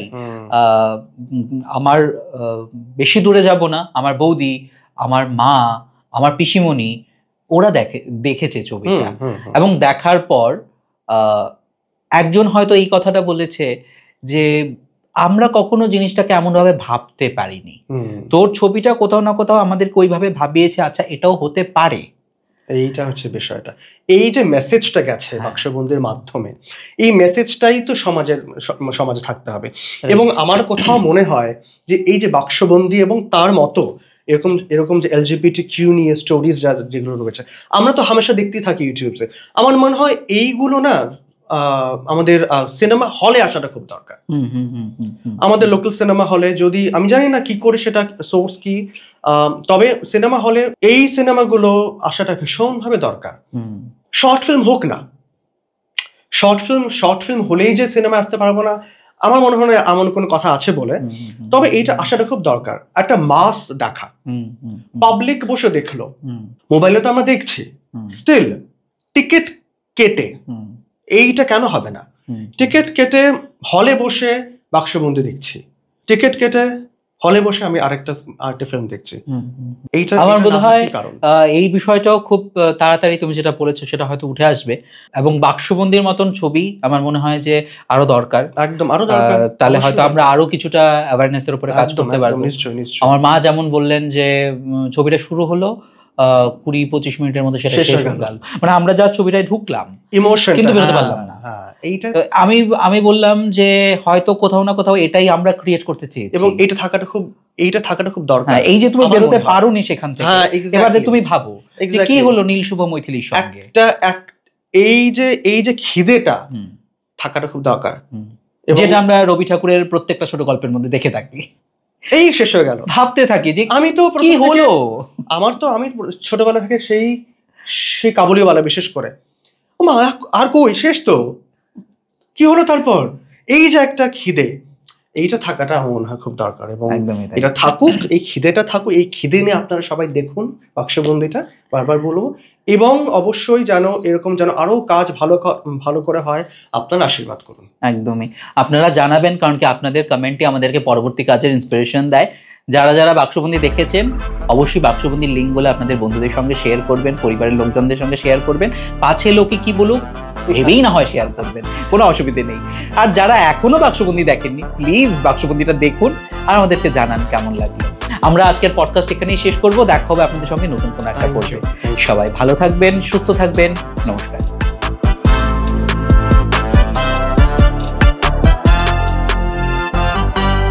আমার বেশি দূরে যাব না, আমার বৌদি, আমার মা, আমার পিসিমণি, ওরা দেখেছে ছবিটা, এবং দেখার পর একজন হয়তো এই কথাটা বলেছে যে আমরা কখনো জিনিসটাকে এমন ভাবে ভাবতে পারিনি, তোর ছবিটা কোথাও না কোথাও আমাদেরকে ওইভাবে ভাবিয়েছে, আচ্ছা এটাও হতে পারে।
এইটা হচ্ছে বিষয়টা, এই যে মেসেজটা গেছে বাক্সবন্দির মাধ্যমে, এই মেসেজটাই তো সমাজে থাকতে হবে। এবং আমার কোথাও মনে হয় যে এই যে বাক্সবন্দি এবং তার মতো এরকম যে LGBTQ নিয়ে স্টোরিজ যেগুলো রয়েছে, আমরা তো হামেশা দেখতেই থাকি ইউটিউবে। আমার মনে হয় এইগুলো না আমাদের সিনেমা হলে আসাটা খুব দরকার। আমাদের লোকাল সিনেমা হলে, যদি আমি জানি না কি করে সেটা সোর্স কি, তবে সিনেমা হলে এই সিনেমাগুলো আসাটা ভীষণভাবে দরকার। শর্ট ফিল্ম হোক না, শর্ট ফিল্ম হলেই যে সিনেমা আসতে পারবো না, আমার মনে হয় এমন কোনো কথা আছে বলে। তবে এইটা আসাটা খুব দরকার, একটা মাস দেখা, পাবলিক বসে দেখলো। মোবাইলে তো আমরা দেখছি, স্টিল টিকিট কেটে, এইটা কেন হবে না? টিকিট কেটে হলে বসে বাক্সবন্দি দেখছি, টিকিট কেটে হলে বসে আমি আরেকটা ফিল্ম দেখছি। এইটা
আমার বোধ হয় এই বিষয়টাও খুব তাড়াতাড়ি তুমি যেটা বলেছো সেটা হয়তো উঠে আসবে, এবং বাক্সবন্দির মতন ছবি আমার মনে হয় যে আরো দরকার, একদম আরো দরকার। তাহলে হয়তো আমরা আরো কিছুটা অ্যাওয়ারনেসের উপরে কাজ করতে পারবো। আমার মা যেমন বললেন যে ছবিটা শুরু হলো 20-25 মিনিটের মধ্যে সেটা শেষ হয়ে গেল, মানে আমরা যা ছবিটায় ঢুকলাম, ইমোশন কিন্তু বেরোতে পারলাম না। এইটা আমি বললাম যে হয়তো কোথাও না কোথাও এটাই আমরা ক্রিয়েট করতে চেয়েছি, এবং এইটা থাকাটা খুব দরকার। এই যে তুমি বেরোতে পারোনি সেখান থেকে, এবারে তুমি ভাবো যে কি হলো নীল শুভ মৈথিলীর সঙ্গে, এই যে খিদেটা থাকাটা খুব দরকার, যেটা আমরা রবি ঠাকুরের প্রত্যেকটা ছোট গল্পের মধ্যে দেখে থাকি। এই শেষ হয়ে গেল, ভাবতে থাকি যে আমি তো কি হলো। আমি ছোটবেলা থেকে সেই কাবুলিওয়ালা বিশেষ করে, মা আর কই শেষ তো, কি হলো তারপর? এই যে একটা খিদে,
এইটা থাকাটা আমার মনে হয় খুব দরকার, এবং
একদমই তাই।
এটা থাকুক, এই খিদেটা থাকুক, এই খিদে নিয়ে আপনারা সবাই দেখুন বাক্সবন্দিটা, বারবার বলবো। এবং অবশ্যই যেন এরকম যেন আরো কাজ ভালো করে হয়, আপনারা আশীর্বাদ করুন।
একদমই, আপনারা জানাবেন, কারণ কি আপনাদের কমেন্টে আমাদেরকে পরবর্তী কাজের ইন্সপিরেশন দেয়। যারা যারা বাক্সবন্দি দেখেছেন অবশ্যই বাক্সবন্দির লিঙ্ক গুলো আপনাদের বন্ধুদের সঙ্গে শেয়ার করবেন, পরিবারের লোকজনদের সঙ্গে শেয়ার করবেন, পাছে লোকে কি বলুক ভেবেই না হয় শেয়ার করবেন, কোনো অসুবিধে নেই। আর যারা এখনো বাক্সবন্দি দেখেননি প্লিজ বাক্সবন্দিটা দেখুন আর আমাদেরকে জানান কেমন লাগলো। আমরা আজকের পডকাস্ট এখানেই শেষ করব, দেখা হবে আপনাদের সঙ্গে নতুন কোনো একটা পর্বে। সবাই ভালো থাকবেন, সুস্থ থাকবেন, নমস্কার।